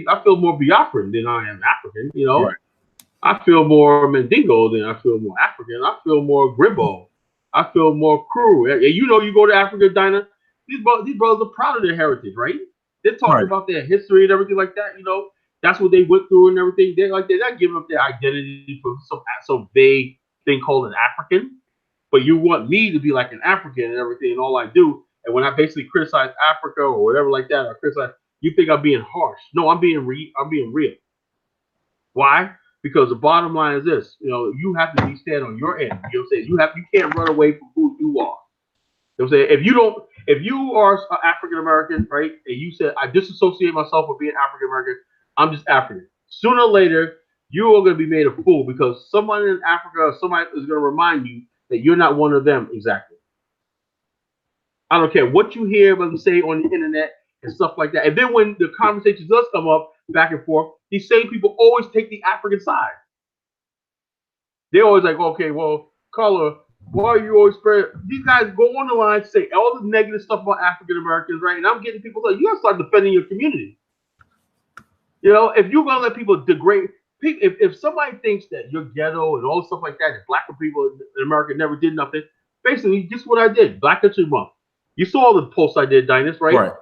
I feel more Biafran than I am African, you know? Right. I feel more Mandingo than I feel more African. I feel more Gribbo. I feel more crew. And you know, you go to Africa, Dinah, these brothers are proud of their heritage, right? They're talking about their history and everything like that, you know? That's what they went through and everything. They're not giving up their identity for some vague thing called an African. But you want me to be like an African and everything, and all I do. And when I basically criticize Africa or whatever like that, or criticize, you think I'm being harsh. No, I'm being real. Why? Because the bottom line is this, you know, you have to stand on your end. You know what I'm saying? You can't run away from who you are. You know what I'm saying? If you are African American, right, and you said I disassociate myself with being African American, I'm just African. Sooner or later, you are going to be made a fool because someone in Africa or somebody is going to remind you that you're not one of them exactly. I don't care what you hear them say on the internet and stuff like that. And then when the conversation does come up back and forth, these same people always take the African side. They're always like, okay, well, Carla, why are you always spreading? These guys go on the line, say all the negative stuff about African Americans, right? And I'm getting people like, you got to start defending your community. You know, if you're going to let people degrade, if somebody thinks that you're ghetto and all stuff like that, and black people in America never did nothing, basically, just what I did, Black History Month. You saw the posts I did, Dinus, right? Right.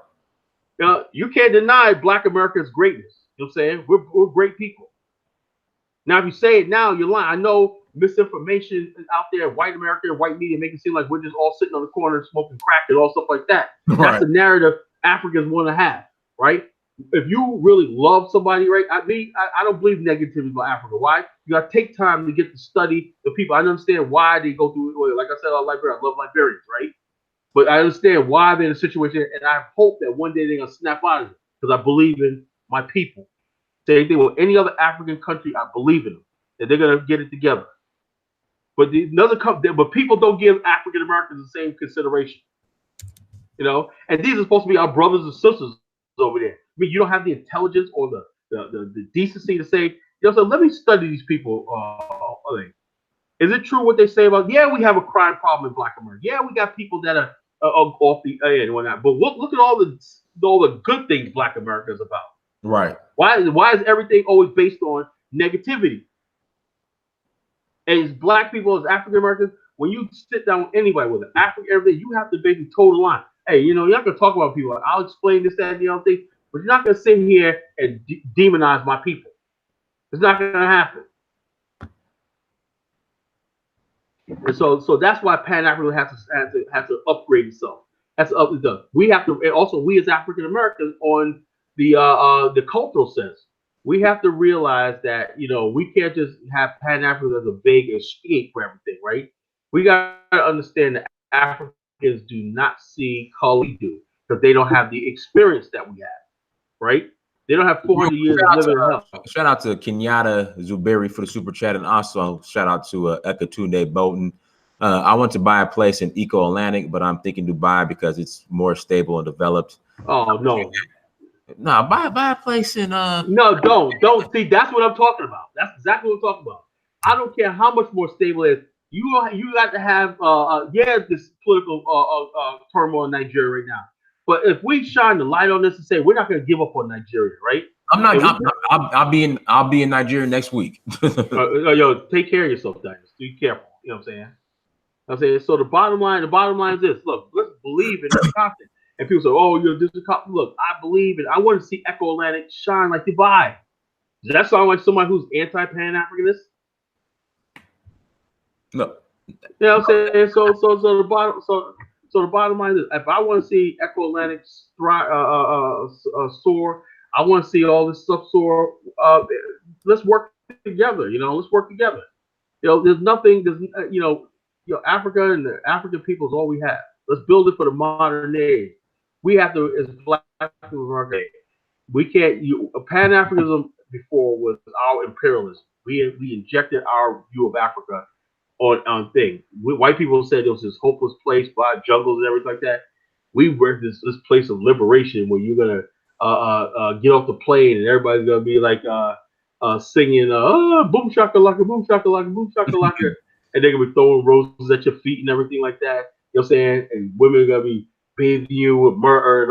You know, you can't deny Black America's greatness. You know what I'm saying? We're great people. Now, if you say it now, you're lying. I know misinformation out there, white America, white media, make it seem like we're just all sitting on the corner smoking crack and all stuff like that. Right. That's the narrative Africans want to have, right? If you really love somebody, right? I don't believe negativity about Africa. Why? You got to take time to get to study the people. I understand why they go through it. Like I said, I love Liberians, right? But I understand why they're in a situation, and I hope that one day they're going to snap out of it because I believe in my people. Same thing with any other African country, I believe in them, that they're going to get it together. But but people don't give African Americans the same consideration, you know. And these are supposed to be our brothers and sisters over there. I mean, you don't have the intelligence or the decency to say, you know, so let me study these people. Is it true what they say about? Yeah, we have a crime problem in Black America. Yeah, we got people that are off the edge and whatnot. But look at all the good things Black America is about. Right. Why is everything always based on negativity? And as Black people, as African Americans, when you sit down with anybody with an African everything, you have to basically toe the line. Hey, you know, you're not gonna talk about people. I'll explain this, that, and the other thing, but you're not gonna sit here and demonize my people. It's not gonna happen. And so that's why Pan-Africanism has to upgrade itself. That's up to them. We have to, and also we as African Americans on the cultural sense, we have to realize that, you know, we can't just have Pan-Africanism as a vague escape for everything, right? We got to understand that Africans do not see color we do because they don't have the experience that we have, right? They don't have 400 years of living in hell. Shout out to Kenyatta Zuberi for the super chat, and also shout out to Ekatunde Bolton. I want to buy a place in Eco Atlantic, but I'm thinking Dubai because it's more stable and developed. Oh no. No, buy a place in No, don't see. That's what I'm talking about. That's exactly what I'm talking about. I don't care how much more stable it is. You got to have this political turmoil in Nigeria right now. But if we shine the light on this and say we're not going to give up on Nigeria, right? I'll be in Nigeria next week. Yo, take care of yourself, Dennis. Be careful. You know what I'm saying? I'm saying, so the bottom line is this: look, let's believe in this content. And people say, "Oh, this is look." I believe in. I want to see Echo Atlantic shine like Dubai. Does that sound like somebody who's anti-Pan Africanist? No. You know what I'm saying? So the bottom line is, if I want to see Echo Atlantic soar, I want to see all this stuff soar. Let's work together. Let's work together. There's nothing. Africa and the African people is all we have. Let's build it for the modern age. We have to, as Black America, we can't. Pan Africanism before was our imperialism. We injected our view of Africa on thing. White people said it was this hopeless place, by jungles and everything like that. We were this place of liberation where you're gonna get off the plane and everybody's gonna be like singing boom shakalaka, boom shakalaka, boom shakalaka, and they're gonna be throwing roses at your feet and everything like that. You know what I'm saying? And women are gonna be bathing you with myrrh and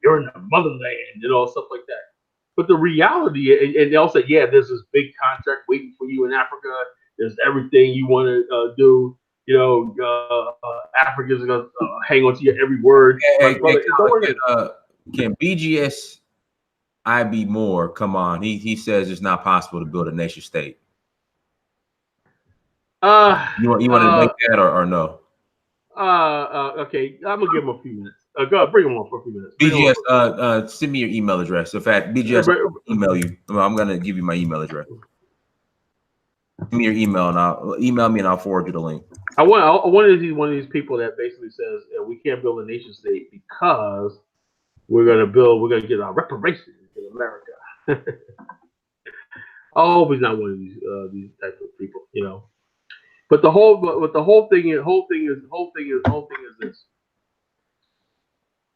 you're in the motherland and all stuff like that. But the reality, and they'll say, yeah, there's this big contract waiting for you in Africa. There's everything you want to do. Africans are gonna hang on to your every word. Can BGS IBMOR come on? He says it's not possible to build a nation state. You want to make that or no? Okay, I'm gonna give him a few minutes. Go ahead, bring him on for a few minutes. BGS, send me your email address. In fact, BGS, I'll email you. I'm gonna give you my email address. Give me your email and I'll email me and I'll forward you the link. I want one of these people that basically says we can't build a nation state because we're gonna get our reparations in America. I hope he's not one of these types of people, But the whole thing is this: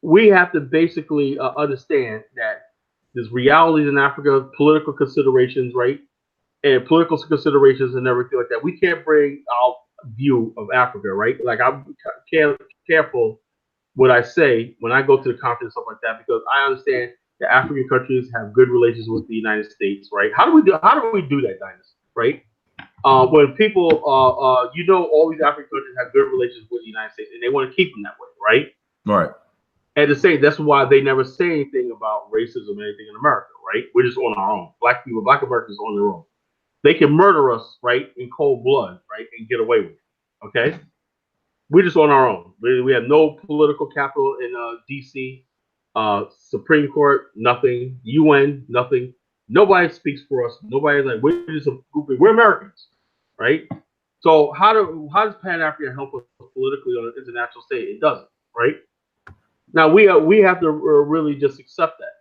we have to basically understand that there's realities in Africa, political considerations, right, and political considerations and everything like that. We can't bring our view of Africa, right? Like I'm careful what I say when I go to the conference, stuff like that, because I understand that African countries have good relations with the United States, right? How do we do that, Dinus, right? When people, all these African countries have good relations with the United States, and they want to keep them that way, right? Right. And to say that's why they never say anything about racism or anything in America, right? We're just on our own. Black Americans on their own. They can murder us, right, in cold blood, right, and get away with it. Okay, we're just on our own. We have no political capital in D.C. Supreme Court, nothing. UN, nothing. Nobody speaks for us. Nobody's like, we're just a group. We're Americans, right? So how does Pan Africa help us politically on an international stage? It doesn't, right? Now we have to really just accept that.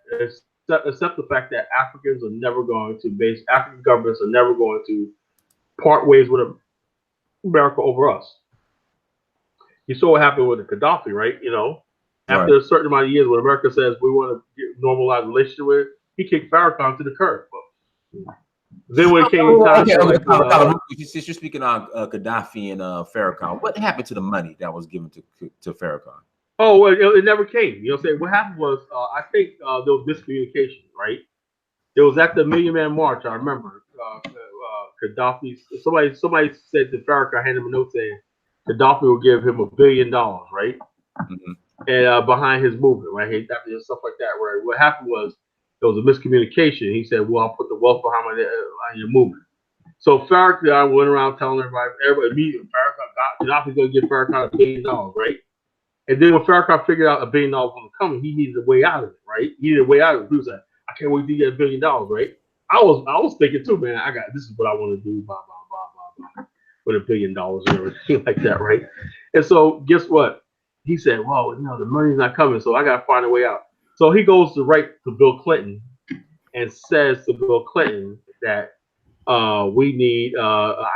Accept the fact that African governments are never going to part ways with America over us. You saw what happened with the Gaddafi, right? After a certain amount of years, when America says we want to normalize relationship with it, he kicked Farrakhan to the curb. Then when it came time, since you're speaking on Gaddafi and Farrakhan, what happened to the money that was given to Farrakhan? Oh, well, it never came. What happened was, I think there was miscommunication, right? It was at the Million Man March. I remember Gaddafi. Somebody said to Farrakhan, handed him a note saying Gaddafi will give him $1 billion, right? Mm-hmm. And behind his movement, right? Stuff like that. Right? What happened was there was a miscommunication. He said, "Well, I'll put the wealth behind your movement." So Farrakhan went around telling everybody immediately, Gaddafi's going to give Farrakhan $1 billion, right? And then when Farrakhan figured out $1 billion was coming, he needed a way out of it, right? He needed a way out of it. He was like, I can't wait to get $1 billion, right? I was thinking too, man, this is what I want to do, blah, blah, blah, blah, blah, with $1 billion and everything like that, right? And so guess what? He said, well, the money's not coming, so I got to find a way out. So he goes to write to Bill Clinton and says to Bill Clinton that I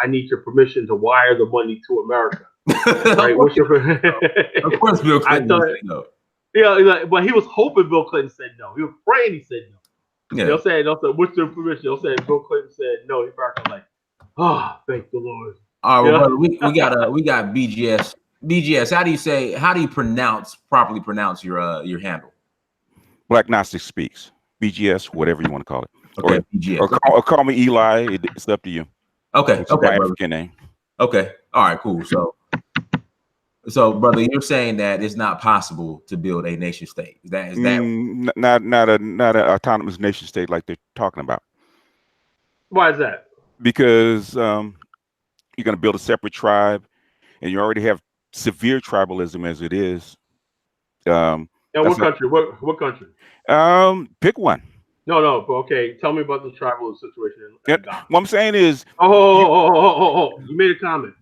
need your permission to wire the money to America. Right? Of course, Bill Clinton said no. Yeah, but he was hoping Bill Clinton said no. He was praying he said no. Yeah. They'll say, what's your permission? They'll say Bill Clinton said no. He probably like, oh, thank the Lord. All right, brother, we got BGS. BGS, how do you properly pronounce your handle? Black Gnostic Speaks. BGS, whatever you want to call it. Okay, BGS. Or call me Eli. It's up to you. Okay. It's my African name. Okay. All right, cool. So So, brother, you're saying that it's not possible to build a nation state. Is that not an autonomous nation state like they're talking about? Why is that? Because you're going to build a separate tribe, and you already have severe tribalism as it is. And what country? What country? Pick one. No. Okay, tell me about the tribal situation in Ghana. What I'm saying is, you made a comment.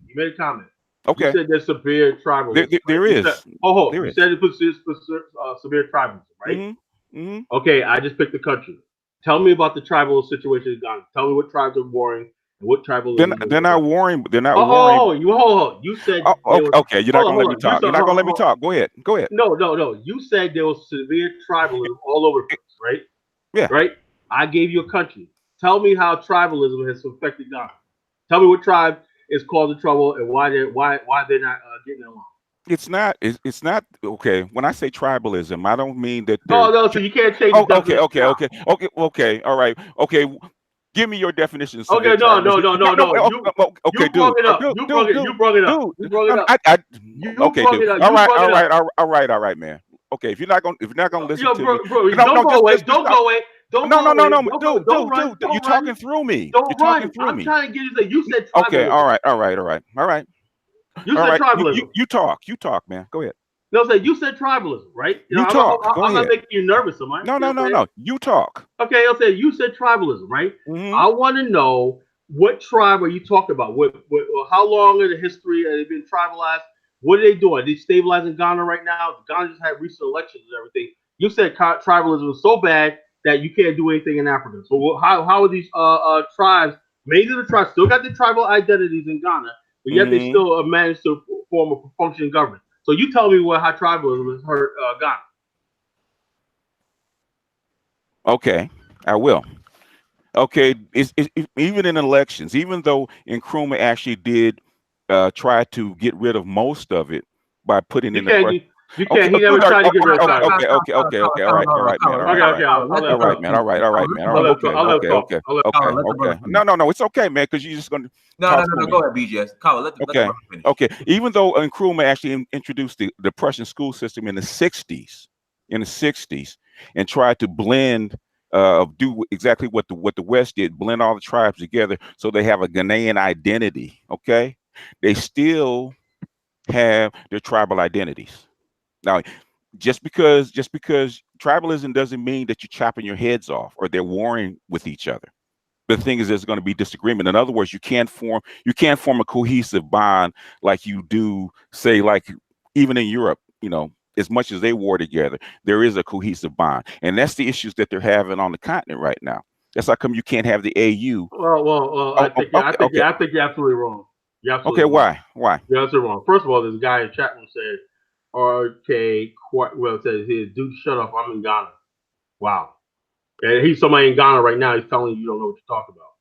Okay. You said there's severe tribalism. There is. You said it puts severe tribalism, right? Mm-hmm. Okay, I just picked the country. Tell me about the tribal situation in Ghana. Tell me what tribes are warring and what tribalism. They're not warring. They're not warring. You said. Okay. You're not gonna let me talk. You're not gonna let me talk. Go ahead. No. You said there was severe tribalism all over the place, right? Yeah. Right. I gave you a country. Tell me how tribalism has affected Ghana. Tell me what tribe is causing trouble and why they're not getting along. It's not okay. When I say tribalism, I don't mean that. No. So you can't change. Okay. All right. Okay. Give me your definition. Okay. No. You brought it up. You brought it up. All right, man. Okay. If you're not gonna listen to me, don't go away. Don't go away. No, dude, you're talking through me. I'm trying to get you to say. You said tribalism. Okay. All right. You said tribalism. You talk, man. Go ahead. No, you said tribalism, right? You talk. I'm not making you nervous, am I? No. You talk. Okay, I'll say you said tribalism, right? Mm-hmm. I want to know what tribe are you talking about? How long in the history have they been tribalized? What are they doing? Are they stabilizing Ghana right now? Ghana just had recent elections and everything. You said tribalism is so bad that you can't do anything in Africa. So how are these tribes? Many of the tribes still got their tribal identities in Ghana, but yet they still managed to form a functioning government. So you tell me how tribalism has hurt Ghana. Okay, I will. Okay, it's even in elections, even though Nkrumah actually did try to get rid of most of it by putting in the. You can't. He never tried to get rid of it. Okay. All right, man. All right, man. Okay. No. It's okay, man, because you're just going to. No. Go ahead, BGS. Colin, let the brother finish. Okay. Even though Nkrumah actually introduced the Prussian school system in the 60s, and tried to blend, do exactly what the West did, blend all the tribes together so they have a Ghanaian identity. Okay, they still have their tribal identities. Now, just because tribalism doesn't mean that you're chopping your heads off or they're warring with each other. The thing is, there's going to be disagreement. In other words, you can't form a cohesive bond like you do, say, like even in Europe. As much as they war together, there is a cohesive bond, and that's the issues that they're having on the continent right now. That's how come you can't have the AU. I think you're absolutely wrong. Okay, wrong. Why? You're absolutely wrong. First of all, this guy in chat room said, "Okay, it says here, dude, shut up. I'm in Ghana." Wow. And he's somebody in Ghana right now. He's telling you don't know what you're talking about.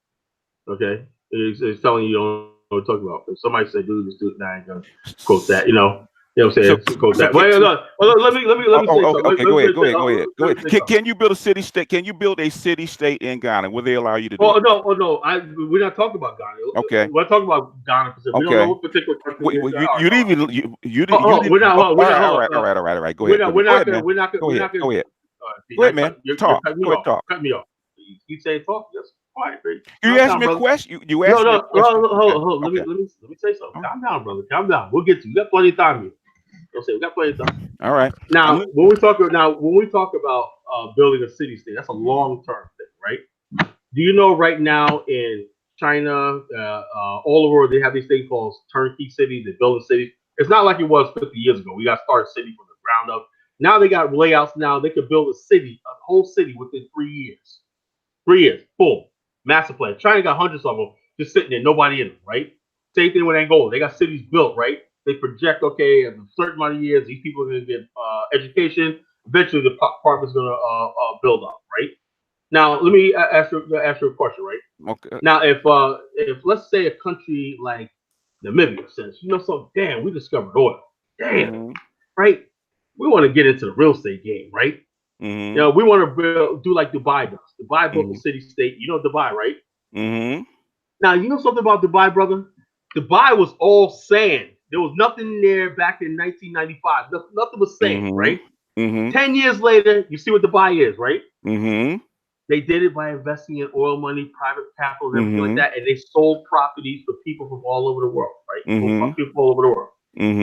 Okay, he's telling you don't know what you're talking about. If somebody said, "Dude, this dude," I ain't gonna quote that. You know what I'm saying? Quote that. Wait, let me say something. Okay, go ahead. Can you build a city state? Can you build a city state in Ghana? Will they allow you to do? No. We're not talking about Ghana. Okay. We're talking about Ghana. We don't know what particular country. You didn't. We're not. All right. Go ahead. We're not. Go ahead, man. Talk. Go ahead, talk. Cut me off. You say talk. Yes. Quiet, baby. You asked me a question. You asked me a question. Hold. Let me say something. Calm down, brother. Calm down. We'll get to you. We got plenty of time here. Don't say we got plenty of time. All right. Now, when we talk about building a city state, that's a long-term thing, right? Do you know right now in China, all over the world, they have these things called turnkey cities. They build a city. It's not like it was 50 years ago. We got to start a city from the ground up. Now they got layouts. Now they can build a whole city within 3 years. 3 years, boom, master plan. China got hundreds of them just sitting there, nobody in them, right? Same thing with Angola. They got cities built, right? They project, okay, in a certain amount of years, these people are going to get education. Eventually, the part is going to build up, right? Now, let me ask you a question, right? Okay. Now, if let's say a country like Namibia says, damn, we discovered oil, damn, right? We want to get into the real estate game, right? Mm-hmm. We want to do like Dubai does. Dubai built a city state. You know Dubai, right? Mm-hmm. Now, you know something about Dubai, brother? Dubai was all sand There was nothing there back in 1995. Nothing was said, right? 10 years later, you see what Dubai is, right? Mm-hmm. They did it by investing in oil money, private capital, and everything like that, and they sold properties to people from all over the world, right? People all over the world.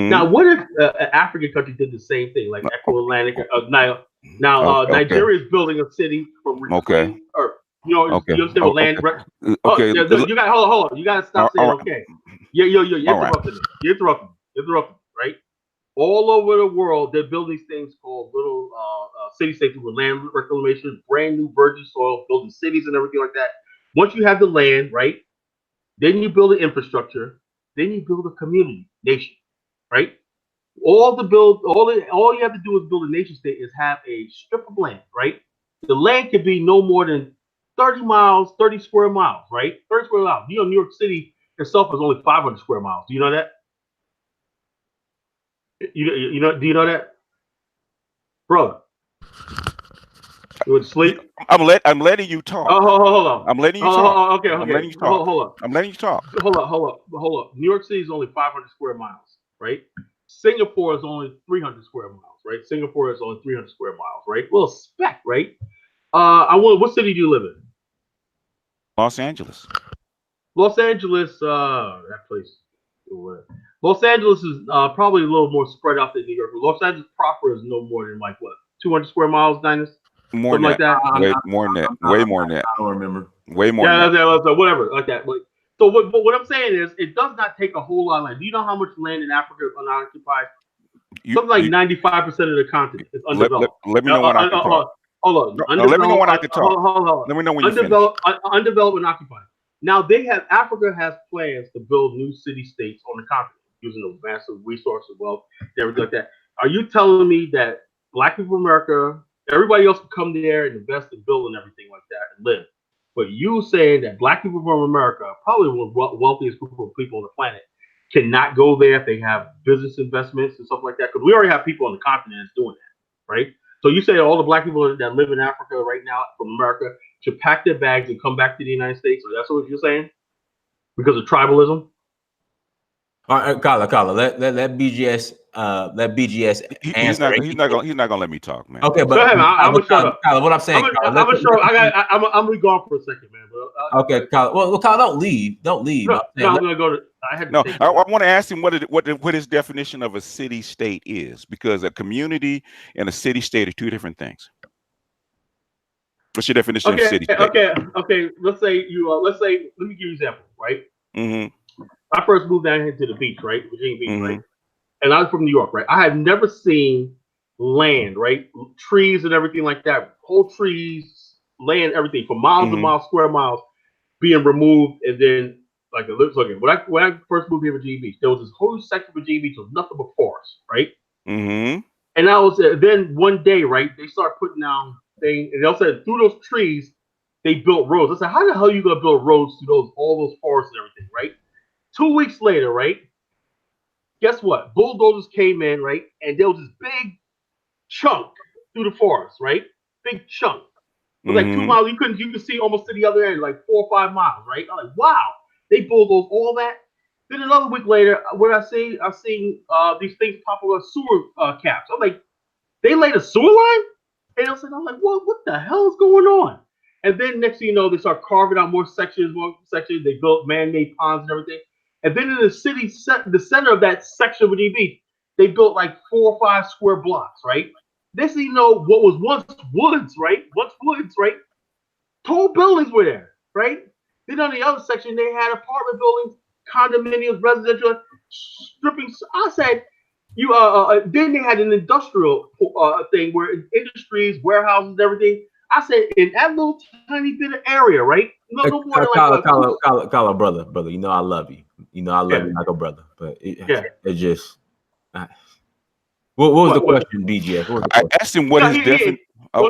Now, what if an African country did the same thing, like Eco-Atlantic? Nigeria is building a city from reclaimed earth. You understand what land? You got hold on. You got to stop saying okay. You're interrupting me. You're interrupting me, right? All over the world, they're building things called little city states with land reclamation, brand new virgin soil, building cities and everything like that. Once you have the land, right, then you build the infrastructure, then you build a community, nation, right? All you have to do is build a nation state is have a strip of land, right? The land could be no more than 30 square miles, right? 30 square miles. You know, New York City itself is only 500 square miles. Do you know that? You know? Do you know that, brother? You would sleep? I'm letting you talk. Oh, hold on. I'm letting you talk. Okay. I'm letting you talk. Hold on. I'm letting you talk. Hold up. New York City is only 500 square miles, right? Singapore is only 300 square miles, right? Singapore is only 300 square miles, right? Little speck, right? What city do you live in? Los Angeles. Los Angeles, that place. Los Angeles is probably a little more spread out than New York. Los Angeles proper is no more than like what, 200 square miles, Dinus? More than that. Way more than that. Way more than that. I don't remember. Way more than that. Whatever, like that. So what I'm saying is, it does not take a whole lot of land. Do you know how much land in Africa is unoccupied? Something like 95% of the continent is undeveloped. Let me know when I can talk. Hold on. Let me know when I can talk. Hold on. Let me know when you finish. Undeveloped and occupied. Now Africa has plans to build new city states on the continent using the massive resources, wealth, and everything like that. Are you telling me that Black people in America, everybody else can come there and invest and build and everything like that and live? But you saying that Black people from America, probably one of the wealthiest group of people on the planet, cannot go there if they have business investments and stuff like that? Because we already have people on the continent that's doing that, right? So you say all the Black people that live in Africa right now from America should pack their bags and come back to the United States? So that's what you're saying? Because of tribalism? All right, Kala, let BGS answer. He's not gonna let me talk, man. Okay, but go ahead, I'm gonna shut up. Kala, what I'm saying, I'm gonna go on for a second, man. Okay, Kala. Well, Kala, don't leave. No, I'm gonna go to. I want to ask him what his definition of a city state is, because a community and a city state are two different things. What's your definition of city state? Okay. Let's say let me give you an example, right? I first moved down here to the beach, right? Virginia Beach, right? And I was from New York, right? I had never seen land, right? Trees and everything like that. Whole trees, land, everything for miles and miles, square miles being removed. And then, like, it looks like it. When I first moved here to Virginia Beach, there was this whole section of Virginia Beach was nothing but forest, right? And I was then one day, right? They start putting down things, and they said through those trees, they built roads. I said, how the hell are you gonna build roads through all those forests and everything, right? 2 weeks later, right? Guess what? Bulldozers came in, right? And there was this big chunk through the forest, right? Big chunk. It was like 2 miles. You could see almost to the other end, like 4 or 5 miles, right? I'm like, wow, they bulldozed all that. Then another week later, what I seen these things pop up as sewer caps. I'm like, they laid a sewer line? And I'm like, what the hell is going on? And then next thing you know, they start carving out more sections. They built man-made ponds and everything. And then in the city, the center of that section of Virginia Beach, they built like 4 or 5 square blocks, right? Next thing you know, what was once woods, right? Tall buildings were there, right? Then on the other section, they had apartment buildings, condominiums, residential, stripping. I said, then they had an industrial thing where industries, warehouses, everything. I said, in that little tiny bit of area, right? No more than Kala, brother. You know I love you. You know I love you like a brother. But it just. What was the question, BGS? I asked him what his definition.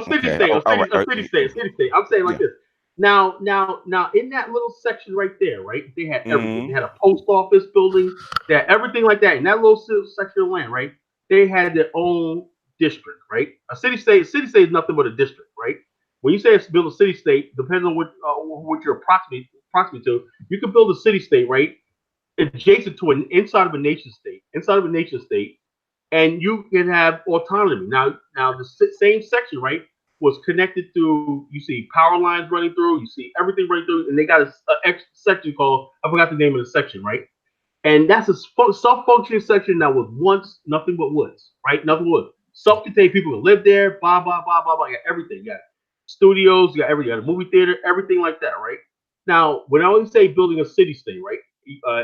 City state. I'm saying like this. Now, in that little section right there, right? They had everything. They had a post office building. They had everything like that. In that little section of land, right? They had their own district, right? A city state is nothing but a district, right? When you say it's build a city state, depending on what you're approximate to, you can build a city state, right? adjacent to an inside of a nation state, and you can have autonomy. Now the same section, right, was connected to, you see power lines running through, you see everything running through, and they got a extra section called, I forgot the name of the section, right? And that's a self-functioning section that was once nothing but woods, right? Nothing but woods. Self-contained, people can live there, blah, blah, blah, blah, blah. You got everything. You got studios, you got everything. You got a movie theater, everything like that, right? Now, when I always say building a city-state, right?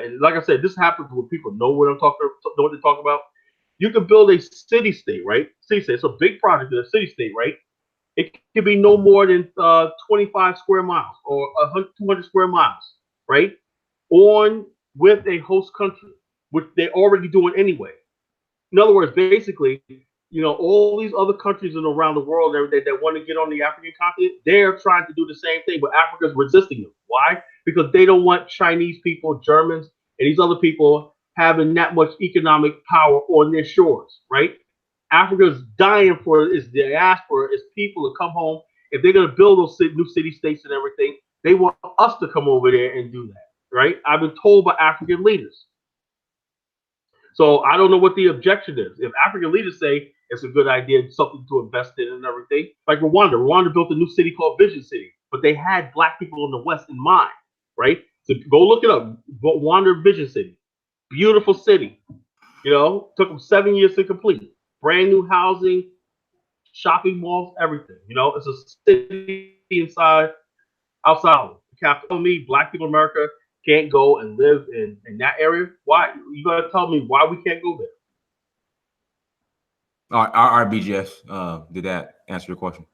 And like I said, this happens when people know what know what they're talking about. You can build a city-state, right? City-state. It's a big project in a city-state, right? It can be no more than 25 square miles or 200 square miles, right? On with a host country, which they're already doing anyway. In other words, basically, all these other countries around the world that want to get on the African continent, they're trying to do the same thing, but Africa's resisting them. Why? Because they don't want Chinese people, Germans, and these other people having that much economic power on their shores, right? Africa's dying for its diaspora, its people to come home. If they're going to build those new city-states and everything, they want us to come over there and do that. Right? I've been told by African leaders. So I don't know what the objection is. If African leaders say it's a good idea, something to invest in and everything, like Rwanda built a new city called Vision City, but they had black people in the West in mind, right? So go look it up. Rwanda Vision City, beautiful city. Took them 7 years to complete. Brand new housing, shopping malls, everything. It's a city outside of the capital. Me, black people in America can't go and live in that area. Why? You gotta tell me why we can't go there. Our BGS, did that answer your question?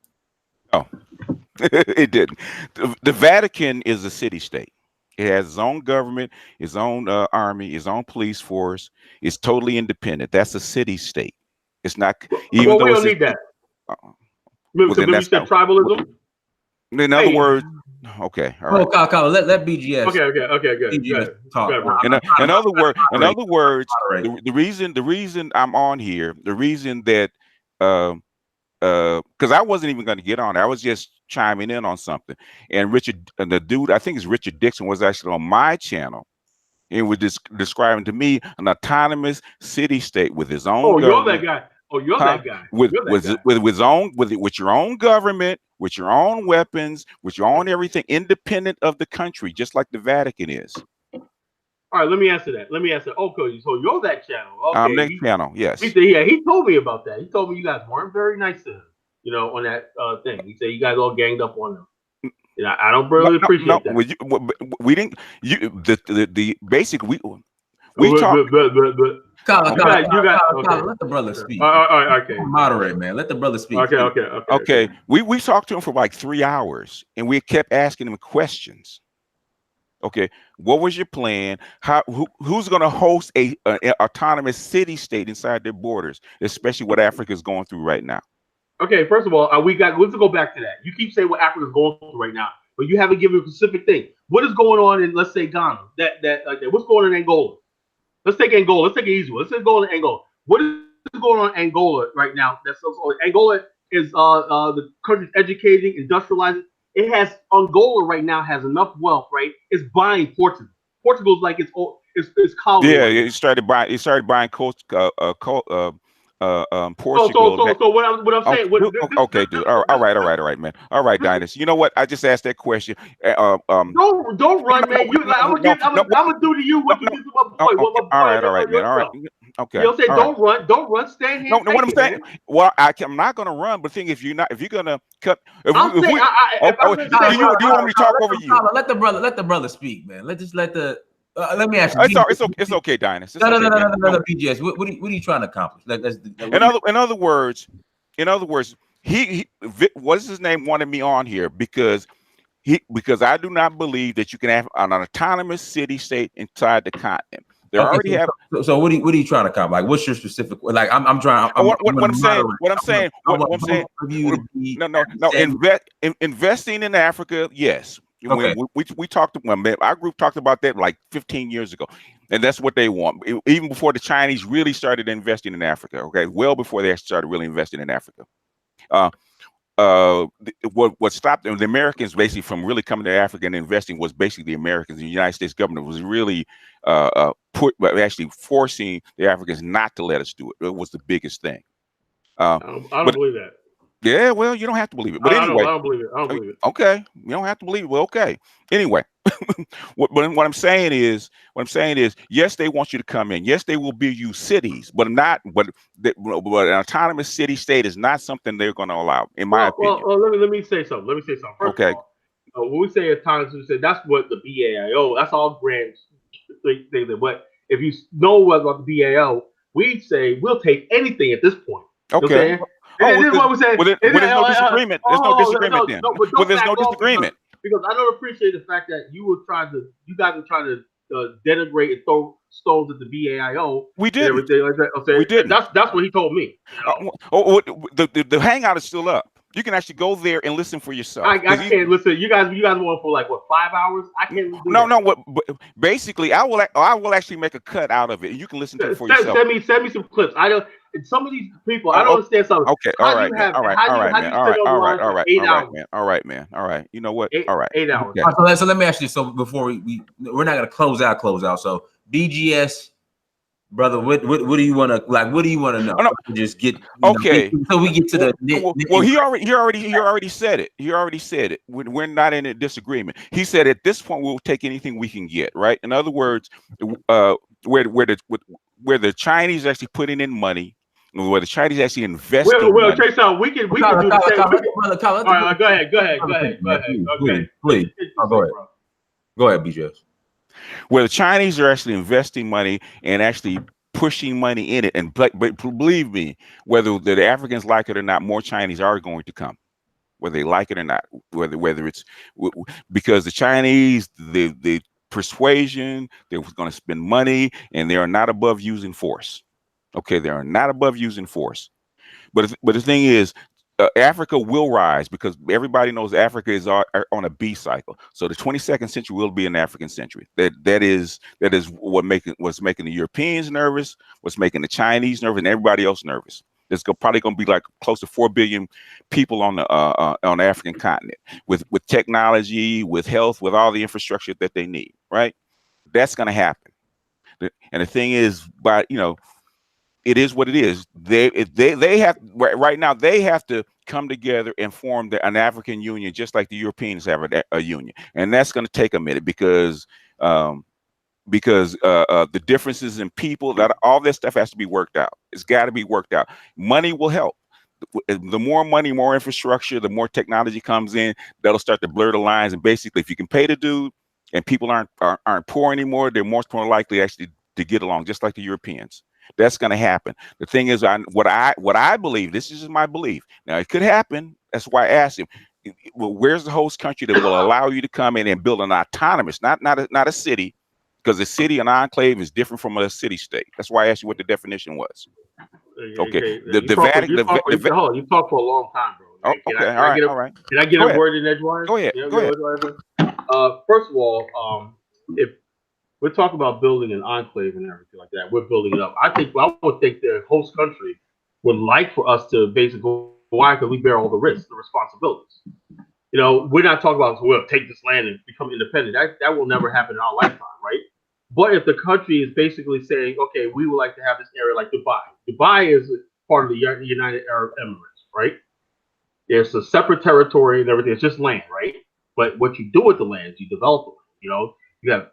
No, it didn't. The Vatican is a city-state. It has its own government, its own army, its own police force. It's totally independent. That's a city-state. It's not. Even though we don't need that. Remember you said tribalism. In other words, okay, all right. Oh, Kyle, let BGS. Okay, good. BGS talk. In other words, the reason I'm on here, the reason that because I wasn't even going to get on it, I was just chiming in on something. And the dude, I think it's Richard Dixon, was actually on my channel and was describing to me an autonomous city-state with his own. Oh, you're that guy. That guy. With your own government, with your own weapons, with your own everything, independent of the country, just like the Vatican is. All right, let me answer that. Oh, cool. So you're that channel. Okay. That channel, yes. He told me about that. He told me you guys weren't very nice to him, on that thing. He said you guys all ganged up on him. I don't really appreciate that. We didn't. The basic we talked. Kyle, let the brother speak. Okay. Moderate, man. Let the brother speak. Okay. We talked to him for like 3 hours, and we kept asking him questions. Okay, what was your plan? Who's going to host an autonomous city-state inside their borders, especially what Africa is going through right now? Okay, first of all, let's go back to that. You keep saying what Africa is going through right now, but you haven't given a specific thing. What is going on in, let's say, Ghana? What's going on in Angola? Let's take Angola. Let's take an easy one. Let's just go to Angola. What is going on in Angola right now? Angola is the country's educating, industrializing. Angola right now has enough wealth, right? It's buying Portugal. Portugal's like its colony. Yeah, it started buying Portugal. So what I'm saying. Okay, dude. All right, man. All right, Dynasty. You know what? I just asked that question. Don't run, man. I'm gonna do to you what you did to my boy. All right, man. All right. Okay. You'll say don't run, stand here. No, what I'm saying. Well, I'm not gonna run, but if you're gonna cut. Do you want me to talk over you? Let the brother speak, man. Let the. Let me ask you. It's okay, Dynasty. No, BGS. What are you trying to accomplish? In other words, he what's his name wanted me on here because I do not believe that you can have an autonomous city-state inside the continent. They already have. So what are you trying to accomplish? Like, what's your specific? Like, I'm trying. What I'm saying. Investing in Africa, yes. Okay. We talked to our group talked about that like 15 years ago, and that's what they want. Even before the Chinese really started investing in Africa, okay, well before they started really investing in Africa. what stopped them, the Americans basically from really coming to Africa and investing was basically the Americans. The United States government was really actually forcing the Africans not to let us do it. It was the biggest thing. I don't believe that. Yeah, well, you don't have to believe it. But anyway, I don't believe it. I don't believe it. Okay, you don't have to believe it. Well, okay. Anyway, what I'm saying is, yes, they want you to come in. Yes, they will build you cities, but an autonomous city state is not something they're going to allow, in my opinion. Well, let me say something. First of all, when we say autonomous, we say that's what the BAIO. That's all grants. But if you know about the BAO, we say we'll take anything at this point. Okay. This is what we say. There's no disagreement. There's no disagreement then. Well, there's no disagreement. Because I don't appreciate the fact that you guys were trying to denigrate and throw stones at the BAIO. We did. Everything like that. Okay? We did. That's what he told me. The hangout is still up. You can actually go there and listen for yourself. I can't listen. You guys want for like what, 5 hours? I can't. No. Basically, I will actually make a cut out of it. You can listen to it for yourself. Send me some clips. I don't. And some of these people, I don't understand something. Okay, all right, man. All right. You know what? All right. 8 hours. Okay. So let me ask you. So before we're not gonna close out. So BGS. Brother, what do you want to like? What do you want to know? Oh, no. Just get okay. So we get to the. Well, he already said it. He already said it. We're not in a disagreement. He said at this point we'll take anything we can get. Right. In other words, where the Chinese are actually putting in money, where the Chinese actually investing. Well, check this out. We can do the same. All right, go ahead. Okay. Please. Go ahead. Go ahead, BGS. Where the Chinese are actually investing money and actually pushing money in it. And but believe me, whether the Africans like it or not, more Chinese are going to come, whether they like it or not, whether it's because the Chinese, the persuasion, they're going to spend money and they are not above using force. Okay, they are not above using force. But the thing is, Africa will rise because everybody knows Africa is on a B cycle. So the 22nd century will be an African century. That is what's making the Europeans nervous, what's making the Chinese nervous, and everybody else nervous. There's probably going to be like close to 4 billion people on the African continent with technology, with health, with all the infrastructure that they need. Right, that's going to happen. And the thing is, it is what it is. They have right now. They have to come together and form an African Union, just like the Europeans have a union, and that's going to take a minute because the differences in people, that all this stuff has to be worked out. It's got to be worked out. Money will help. The more money, more infrastructure, the more technology comes in, that'll start to blur the lines. And basically, if you can pay the dude, and people aren't poor anymore, they're more likely actually to get along, just like the Europeans. That's going to happen. The thing is, what I believe, this is just my belief. Now, it could happen. That's why I asked him, well, where's the host country that will allow you to come in and build an autonomous, not a city, because a city, an enclave, is different from a city state. That's why I asked you what the definition was. Okay. You talk for a long time, bro. All right. Can I get a word in edgewise? Go ahead. First of all, if we're talking about building an enclave and everything like that, we're building it up. I would think the host country would like for us to basically, why? Because we bear all the risks, the responsibilities. We're not talking about we'll take this land and become independent. That will never happen in our lifetime, right? But if the country is basically saying, okay, we would like to have this area like Dubai. Dubai is part of the United Arab Emirates, right? There's a separate territory and everything. It's just land, right? But what you do with the land is you develop the land. You have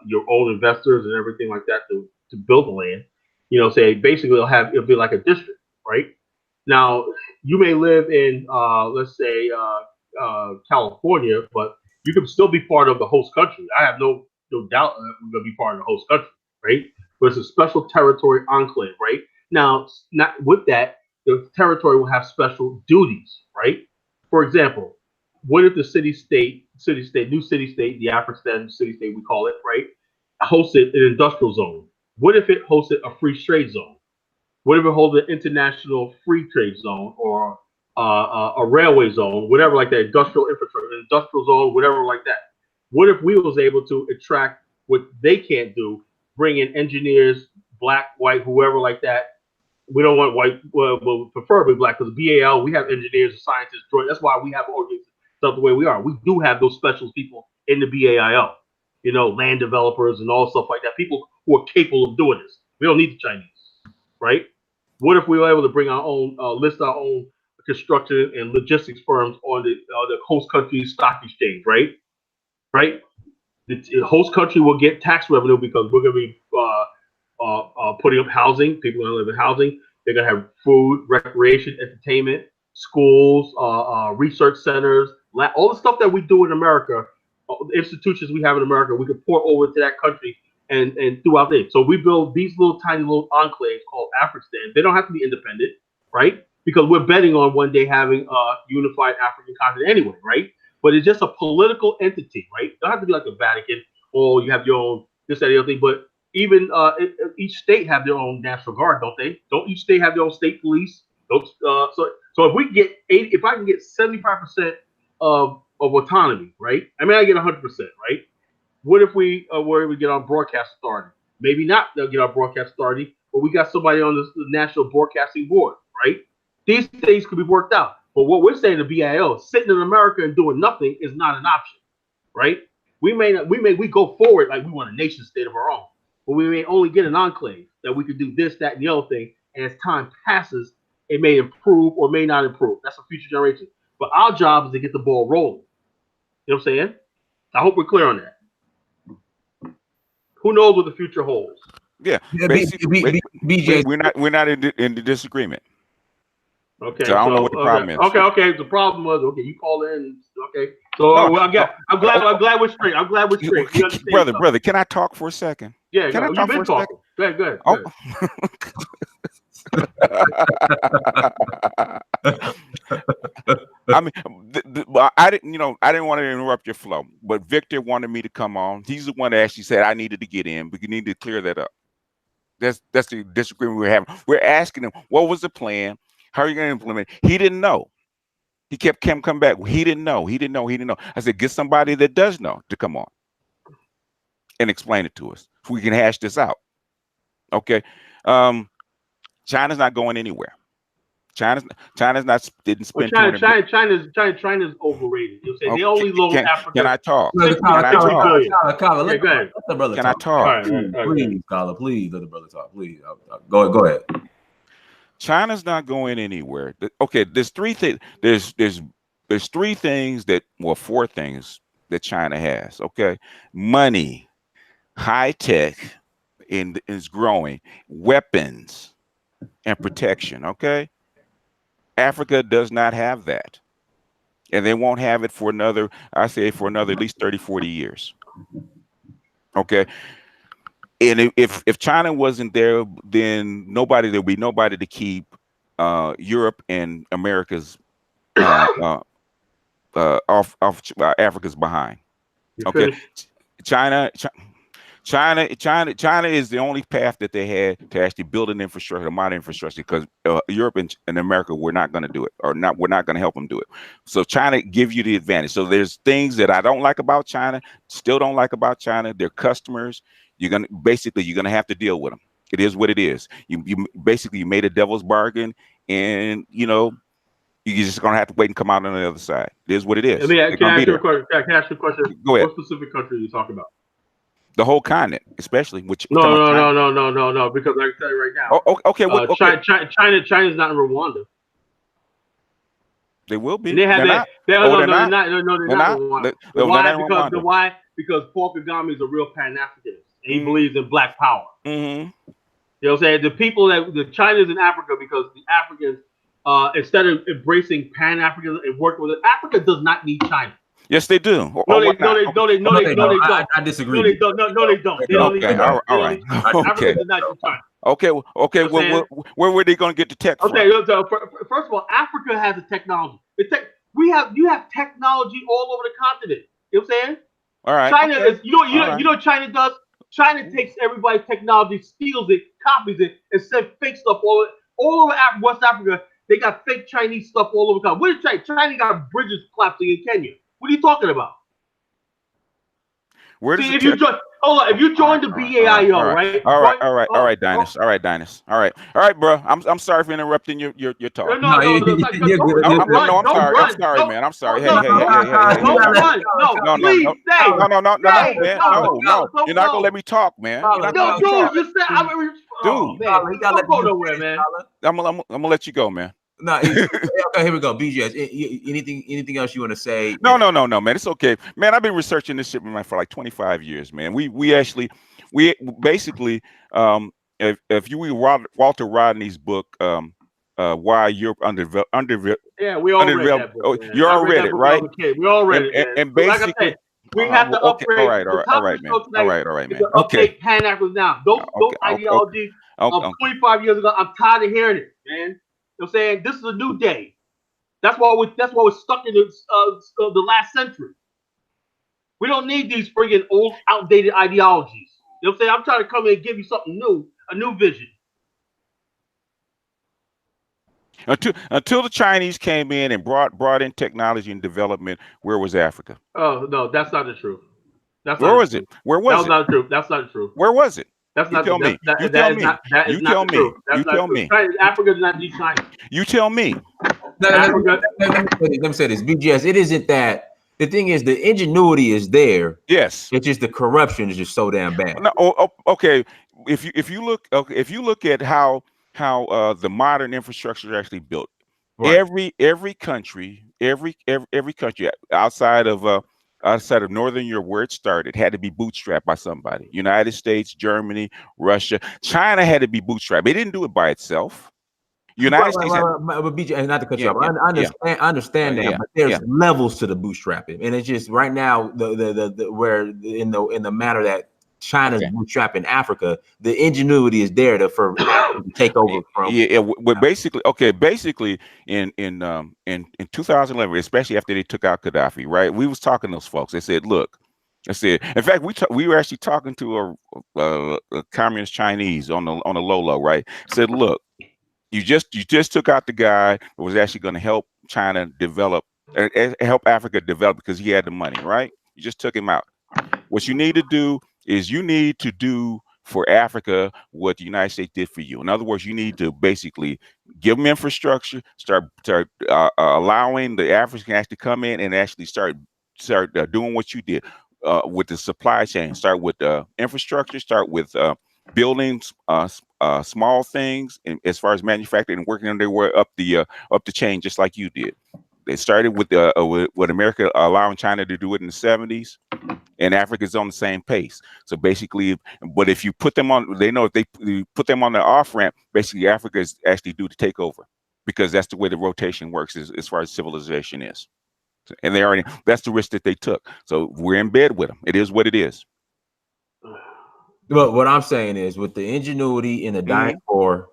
your own investors and everything like that to build the land. Say basically it'll be like a district, right? Now you may live in let's say California, but you can still be part of the host country. I have no doubt that we're going to be part of the host country, right? But it's a special territory enclave, right? Now, not with that, the territory will have special duties, right? For example, what if the new city state, the African city state we call it, right, hosted an industrial zone? What if it hosted a free trade zone? What if it hosted an international free trade zone or a railway zone, whatever like that, industrial infrastructure, industrial zone, whatever like that? What if we was able to attract what they can't do, bring in engineers, black, white, whoever like that, We don't want white, well preferably black, because BAL, we have engineers and scientists. That's why we have organizations stuff the way we are. We do have those specialist people in the BAIL, you know, land developers and all stuff like that. People who are capable of doing this. We don't need the Chinese, right? What if we were able to bring our own, list our own construction and logistics firms on the host country stock exchange, right? Right? The host country will get tax revenue because we're going to be putting up housing. People are going to live in housing. They're going to have food, recreation, entertainment, schools, research centers, all the stuff that we do in America, institutions we have in America, we could pour over to that country and throughout it. So we build these tiny little enclaves called Africanistan. They don't have to be independent, right? Because we're betting on one day having a unified African continent anyway, right? But it's just a political entity, right? It don't have to be like the Vatican, or you have your own this, that, the other thing. But even each state have their own National Guard, don't they? Don't each state have their own state police? Don't, so if we get 80, if I can get 75% of autonomy, right? I mean, I get 100%, right? What if we were able to get our broadcast authority? Maybe not. They'll get our broadcast authority, but we got somebody on the National Broadcasting Board, right? These things could be worked out. But what we're saying to BIL, sitting in America and doing nothing is not an option, right? We go forward like we want a nation state of our own, but we may only get an enclave that we could do this, that, and the other thing. And as time passes, it may improve or may not improve. That's a future generation. But our job is to get the ball rolling. You know what I'm saying? I hope we're clear on that. Who knows what the future holds? Yeah, basically, BGS. We're not in the disagreement. Okay, so I don't know what the problem is. Okay. The problem was you called in. Okay, so I'm glad we're straight. I'm glad we're straight. Brother, can I talk for a second? Yeah, can I talk for a second? Go ahead. Oh. I mean, I didn't want to interrupt your flow, but Victor wanted me to come on. He's the one that actually said I needed to get in, but you need to clear that up. That's the disagreement we're having. We're asking him, what was the plan? How are you going to implement it? He didn't know. He kept come back. He didn't know. I said, get somebody that does know to come on and explain it to us so we can hash this out. Okay. China's not going anywhere. China's not didn't spend. Well, China's overrated. You know, they only load Africa. Can I talk? Can I talk? Can I talk? Please, Carla, please let the brother talk. Please, go ahead. China's not going anywhere. Okay, there's three things. There's three things four things that China has. Okay, money, high tech, and is growing, weapons, and protection. Okay, Africa does not have that, and they won't have it for another at least 30, 40 years. Okay. And if China wasn't there, then there'll be nobody to keep Europe and America's off Africa's behind. Okay, China is the only path that they had to actually build an infrastructure, a modern infrastructure, because Europe and America were not going to do it, we're not going to help them do it. So China gives you the advantage. So there's things that I don't like about China, still don't like about China. They're customers. You're gonna have to deal with them. It is what it is. You made a devil's bargain, and you're just gonna have to wait and come out on the other side. It is what it is. Can I ask you a question? Go ahead. What specific country are you talking about? The whole continent, especially which. No. Because I can tell you right now. Okay. China's not in Rwanda. They will be. They're not. They're not. Why? Because Paul Kagame is a real Pan-Africanist. And he believes in black power. Mm-hmm. You know what I'm saying? The China's in Africa because the Africans, instead of embracing Pan-Africanism and working with it, Africa does not need China. Yes, they do. No, they don't. I disagree. No, they don't. They don't. Okay, all right. Africa does not need China. Okay. Where were they going to get the tech from? Okay, so first of all, Africa has a technology. You have technology all over the continent. You know what I'm saying? All right. China is, you know what China does? China takes everybody's technology, steals it, copies it, and sends fake stuff all over West Africa. They got fake Chinese stuff all over the country. What is China? China got bridges collapsing in Kenya. What are you talking about? Where does See, if you join, hold on, if you join the BAIO, right? All right, Dinus. All right, bro. I'm sorry for interrupting your talk. No, I'm sorry, man. I'm sorry. Hey. Don't run. No, please stay. No, man. No. You're not gonna let me talk, man. No, dude, you said I'm dude. Man, don't go nowhere, man. I'm gonna let you go, man. No, okay, here we go. BGS. Anything else you want to say? No, man. It's okay, man. I've been researching this shit, man, for like 25 years, man. We basically, if you read Walter Rodney's book, Why Europe Underdeveloped. Yeah, we all read that book. Oh, you all read it, right? We all read it, man. And basically, like I said, we have to upgrade. All right, man. All right, man. Okay, Pan-African now. Those ideologies of 25 years ago. I'm tired of hearing it, man. You know what I'm saying? This is a new day. That's why we're stuck in the last century. We don't need these friggin' old, outdated ideologies. You know what I'm saying? I'm trying to come in and give you something new, a new vision. Until the Chinese came in and brought in technology and development, where was Africa? Oh no, that's not the truth. Where was it? Where was it? That's not true. That's not true. Where was it? That's not. You tell me. You tell me. You tell me. You tell me. Africa does not need China. You tell me. Let me say this. BGS. It isn't that. The thing is, the ingenuity is there. Yes. It's just the corruption is just so damn bad. No, okay. If you look at how the modern infrastructure is actually built, right. every country outside of Northern Europe, where it started, had to be bootstrapped by somebody. United States, Germany, Russia, China had to be bootstrapped. It didn't do it by itself. United States, but BJ, not to cut you off. I understand that, but there's levels to the bootstrapping, and it's just right now the where in the manner that China's bootstrapping Africa, the ingenuity is there to take over from. But basically in 2011, especially after they took out Gaddafi, right? We was talking to those folks. They said, look. I said, in fact, we were actually talking to a communist Chinese on the low, right? Said, look. You just took out the guy who was actually going to help China develop, help Africa develop because he had the money, right? You just took him out. What you need to do is you need to do for Africa what the United States did for you. In other words, you need to basically give them infrastructure, start allowing the Africans to come in and actually start doing what you did with the supply chain. Start with infrastructure. Start with buildings, small things, and as far as manufacturing and working their way up the chain, just like you did. They started with America allowing China to do it in the 70s, and Africa's on the same pace. So basically, but if you put them on, they know if they put them on the off ramp, basically Africa is actually due to take over, because that's the way the rotation works as far as civilization is. And that's the risk that they took. So we're in bed with them. It is what it is. But what I'm saying is, with the ingenuity in the diaspora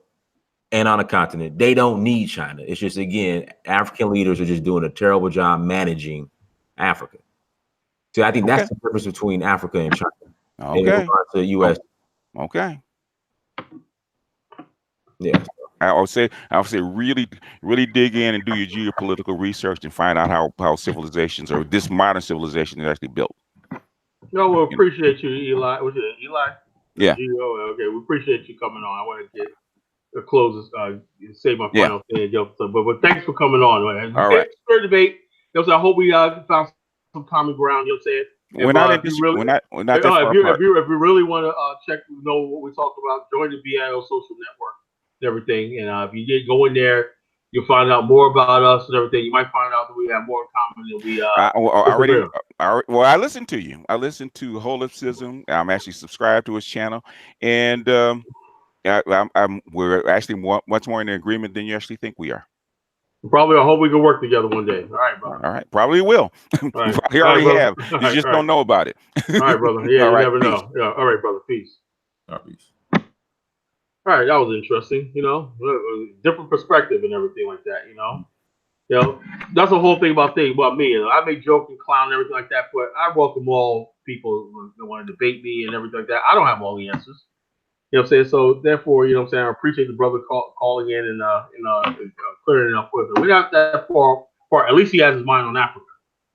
and on the continent, they don't need China. It's just, again, African leaders are just doing a terrible job managing Africa. So I think that's the difference between Africa and China. In regards to the U.S. Okay. Yeah. I would say really dig in and do your geopolitical research and find out how civilizations, or this modern civilization, is actually built. No, we appreciate you, Eli. Was it Eli? Yeah. Okay, we appreciate you coming on. I want to get the closes, say my final thing. But thanks for coming on. Man. All right. Fair debate. I hope we found some common ground. You know what I'm saying? We're not that far apart. If you really want to know what we talked about, join the BIO social network and everything. And if you did go in there, you'll find out more about us and everything. You might find out that we have more in common than we. Well, I listened to you. I listened to Holism. I'm actually subscribed to his channel, and we're actually much more in agreement than you actually think we are. Probably. I hope we can work together one day. All right, brother. All right. Probably will. Right. You already have. You just don't know about it. All right, brother. Yeah, you never know. Yeah. All right, brother. Peace. Peace. All right, that was interesting. Different perspective and everything like that. That's the whole thing about me. I may joke and clown and everything like that, but I welcome all people who want to debate me and everything like that. I don't have all the answers. You know what I'm saying? So therefore, I appreciate the brother calling in and clearing it up with it. We're not that far apart. At least he has his mind on Africa.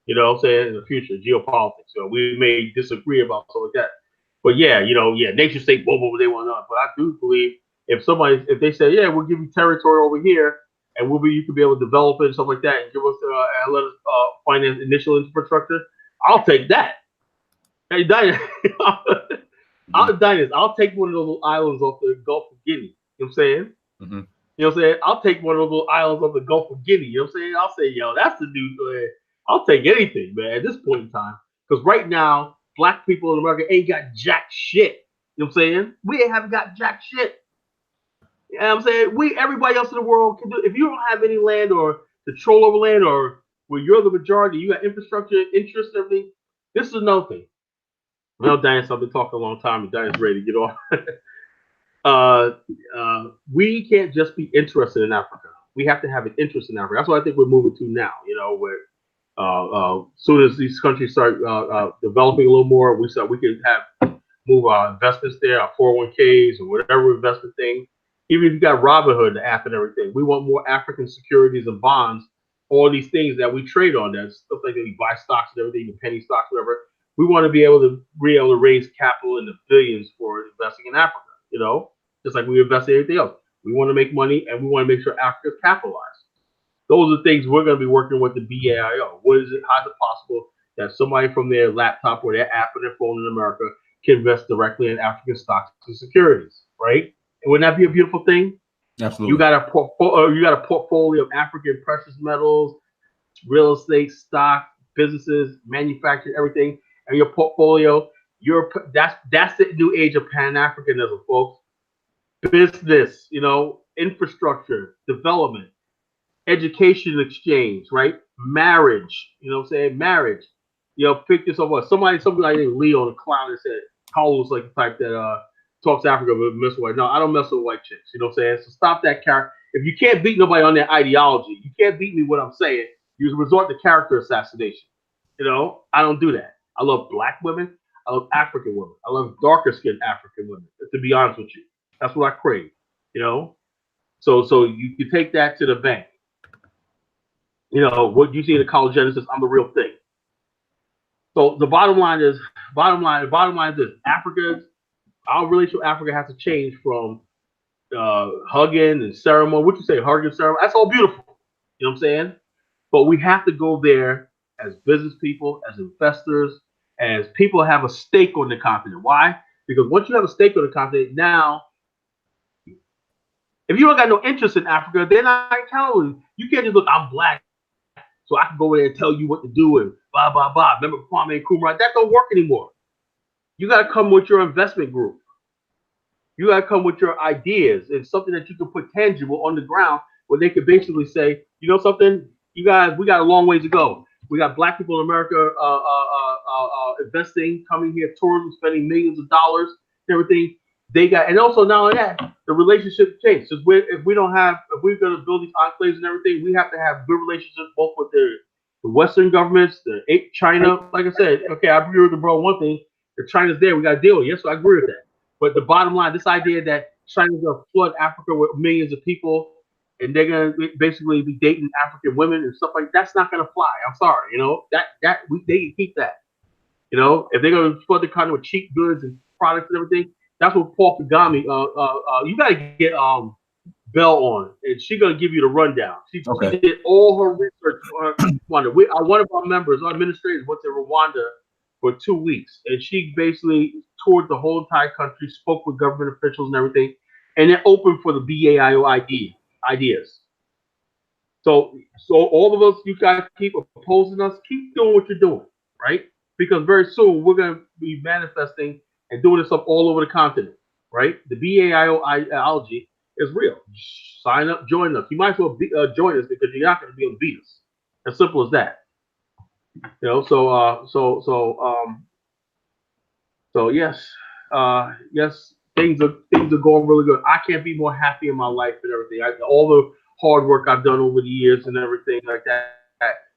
You know what I'm saying? In the future, geopolitics. So we may disagree about something like that. But yeah, nation state, blah, blah, blah, they want to. But I do believe if they say, yeah, we'll give you territory over here, and you could be able to develop it and stuff like that, and give us and let us finance initial infrastructure, I'll take that. Hey, Diane, I'll take one of those little islands off the Gulf of Guinea. You know what I'm saying? Mm-hmm. You know what I'm saying? I'll take one of those little islands off the Gulf of Guinea. You know what I'm saying? I'll say, yo, that's the dude. I'll take anything, man, at this point in time. Because right now, black people in America ain't got jack shit. You know what I'm saying? We haven't got jack shit. You know what I'm saying? Everybody else in the world can do. If you don't have any land or control over land, or where you're the majority, you got infrastructure, interest, everything. This is another thing. Well, Diane, I've been talking a long time, and Diane's ready to get off. We can't just be interested in Africa. We have to have an interest in Africa. That's what I think we're moving to now. You know, where soon as these countries start developing a little more, we can move our investments there, our 401ks or whatever investment thing. Even if you got Robinhood, the app and everything, we want more African securities and bonds. All these things that we trade on, that stuff like that, you buy stocks and everything, the penny stocks, whatever. We want to be able to raise capital in the billions for investing in Africa. You know, just like we invest in everything else. We want to make money, and we want to make sure Africa's capitalized. Those are things we're going to be working with the BAIO. How is it possible that somebody from their laptop or their app or their phone in America can invest directly in African stocks and securities, right? And wouldn't that be a beautiful thing? Absolutely. You got a portfolio of African precious metals, real estate, stock, businesses, manufacturing, everything, and your portfolio. That's the new age of Pan-Africanism, folks. Business, infrastructure, development, education exchange, right? Marriage, you know what I'm saying? Marriage. Pick yourself up. Somebody like Leo, the clown, that said, Carlos like the type that talks Africa but mess with white. No, I don't mess with white chicks. You know what I'm saying? So stop that character. If you can't beat nobody on their ideology, you can't beat me what I'm saying. You resort to character assassination. I don't do that. I love black women. I love African women. I love darker skinned African women, to be honest with you. That's what I crave. So you take that to the bank. What you see in the college Genesis, I'm the real thing. So the bottom line is this: our relationship with Africa has to change from hugging and ceremony. What you say, hugging ceremony? That's all beautiful. You know what I'm saying? But we have to go there as business people, as investors, as people who have a stake on the continent. Why? Because once you have a stake on the continent, now, if you don't got no interest in Africa, they're not accountable. You can't just look, I'm black, so I can go there and tell you what to do and blah, blah, blah. Remember Kwame Nkrumah? That don't work anymore. You got to come with your investment group. You got to come with your ideas and something that you can put tangible on the ground where they could basically say, you know something, you guys, we got a long ways to go. We got black people in America investing, coming here, tourism, spending millions of dollars and everything. And also not only that, the relationship changes. If we're going to build these enclaves and everything, we have to have good relationships both with the Western governments, China. Like I said, okay, I agree with the bro. One thing, if China's there, we got to deal with it. Yes, so I agree with that. But the bottom line, this idea that China's going to flood Africa with millions of people and they're going to basically be dating African women and stuff like that's not going to fly. I'm sorry, they can keep that. If they're going to flood the continent with cheap goods and products and everything, that's what Paul Kagame. You got to get Bell on, and she's going to give you the rundown. She did all her research on Rwanda. One of our members, our administrators, went to Rwanda for 2 weeks, and she basically toured the whole entire country, spoke with government officials and everything, and then opened for the BAIO ideas. So all of us, you guys keep opposing us, keep doing what you're doing, right? Because very soon we're going to be manifesting and doing this stuff all over the continent, right? The BAIO ideology is real. Sign up, join us. You might as well join us because you're not going to be able to beat us. As simple as that. So yes, things are going really good. I can't be more happy in my life and everything. All the hard work I've done over the years and everything like that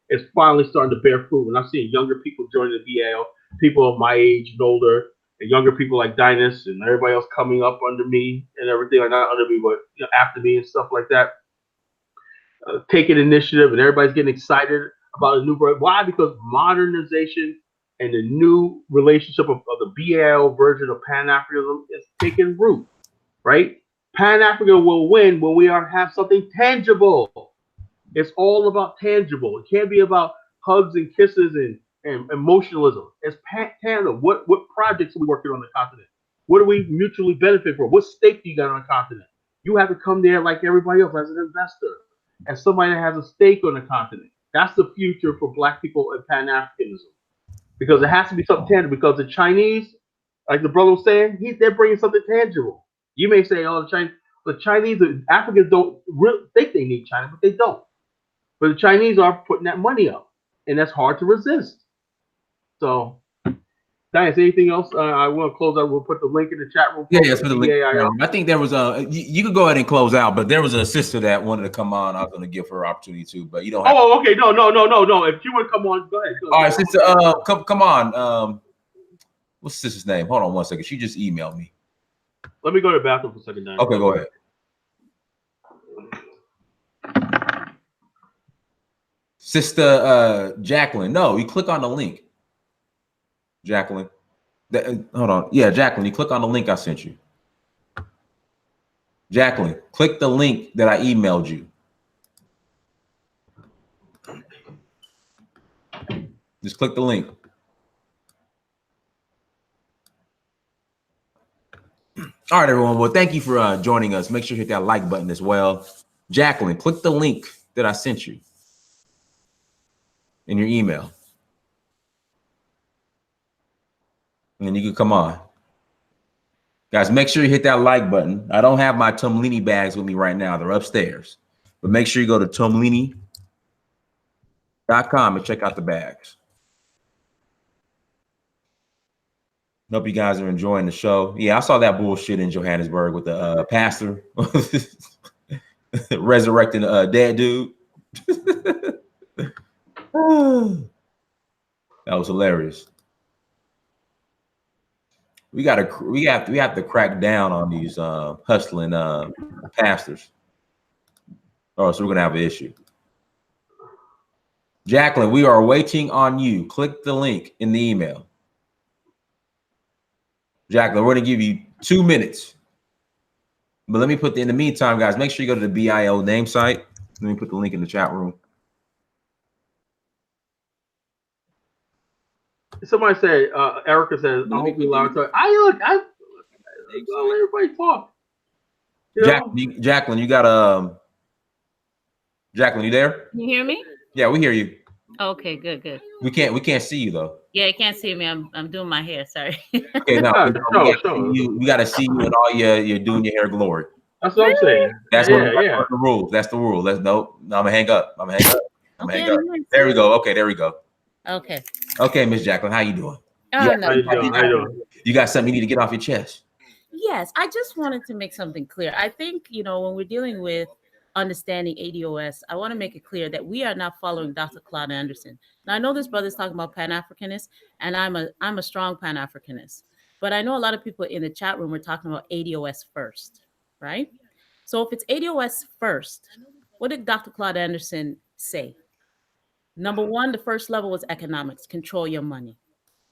is finally starting to bear fruit. And I'm seeing younger people joining the BAO, people of my age and older, and younger people like Dynas and everybody else coming up under me and everything, like not under me, but after me and stuff like that. Taking initiative, and everybody's getting excited about a new version. Why? Because modernization and the new relationship of the BAL version of Pan-Africanism is taking root, right? Pan-African will win when we have something tangible. It's all about tangible. It can't be about hugs and kisses and emotionalism. It's tangible. What projects are we working on the continent? What do we mutually benefit from? What stake do you got on the continent? You have to come there like everybody else as an investor, as somebody that has a stake on the continent. That's the future for Black people and Pan-Africanism. Because it has to be something tangible. Because the Chinese, like the brother was saying, they're bringing something tangible. You may say, oh, the Chinese, the Africans don't really think they need China, but they don't. But the Chinese are putting that money up, and that's hard to resist. So, Diane, anything else? I want to close out. We'll put the link in the chat room. Yeah, for the link. I think there was you could go ahead and close out, but there was a sister that wanted to come on. I was going to give her opportunity too, but you don't have. Oh, okay. No. If you want to come on, go ahead. All right, sister. Come on. What's sister's name? Hold on one second. She just emailed me. Let me go to the bathroom for a second, Diane. Okay, go ahead. Sister Jacqueline. No, you click on the link. Jacqueline. Hold on. Yeah, Jacqueline, you click on the link I sent you. Jacqueline, click the link that I emailed you. Just click the link. All right, everyone. Well, thank you for joining us. Make sure you hit that like button as well. Jacqueline, click the link that I sent you in your email. And you can come on. Guys, make sure you hit that like button. I don't have my Tumlini bags with me right now. They're upstairs. But make sure you go to tumlini.com and check out the bags. Hope you guys are enjoying the show. Yeah, I saw that bullshit in Johannesburg with the pastor resurrecting a dead dude. That was hilarious. We have to crack down on these hustling pastors, or else we're gonna have an issue. Jacqueline, we are waiting on you. Click the link in the email. Jacqueline, we're gonna give you 2 minutes. But let me put in the meantime, guys, make sure you go to the BIO name site. Let me put the link in the chat room. Somebody said, Erica says, I hope we allow to. I let everybody talk. Jacqueline, you got Jacqueline, you there? Can you hear me? Yeah, we hear you. Okay, good. We can't see you though. Yeah, you can't see me. I'm doing my hair. Sorry. Okay, no, we gotta see you in all you're doing your hair glory. That's what I'm saying. That's one of the rules. That's the rule. No, I'm gonna hang up. There we go. Okay, there we go. Okay, Miss Jacqueline, how you doing? How you doing? You got something you need to get off your chest? Yes, I just wanted to make something clear. I think, when we're dealing with understanding ADOS, I want to make it clear that we are not following Dr. Claude Anderson. Now, I know this brother's talking about Pan-Africanist, and I'm a strong Pan-Africanist. But I know a lot of people in the chat room were talking about ADOS first, right? So if it's ADOS first, what did Dr. Claude Anderson say? Number one, the first level was economics, control your money.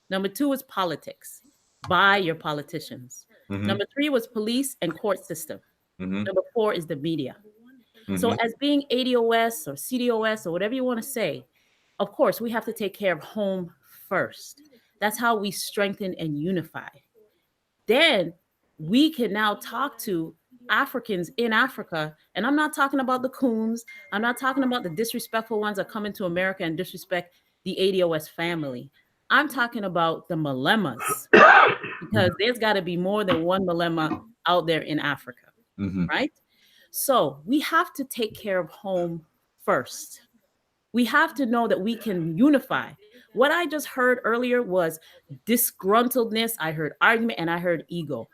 Number two is politics, buy your politicians. Mm-hmm. Number three was police and court system. Mm-hmm. Number four is the media. Mm-hmm. So as being ADOS or CDOS or whatever you want to say, of course, we have to take care of home first. That's how we strengthen and unify. Then we can now talk to Africans in Africa. And I'm not talking about the coons. I'm not talking about the disrespectful ones that come into America and disrespect the ADOS family. I'm talking about the Malemas, because there's got to be more than one Malema out there in Africa, right? So we have to take care of home first. We have to know that we can unify. What I just heard earlier was disgruntledness. I heard argument and I heard ego.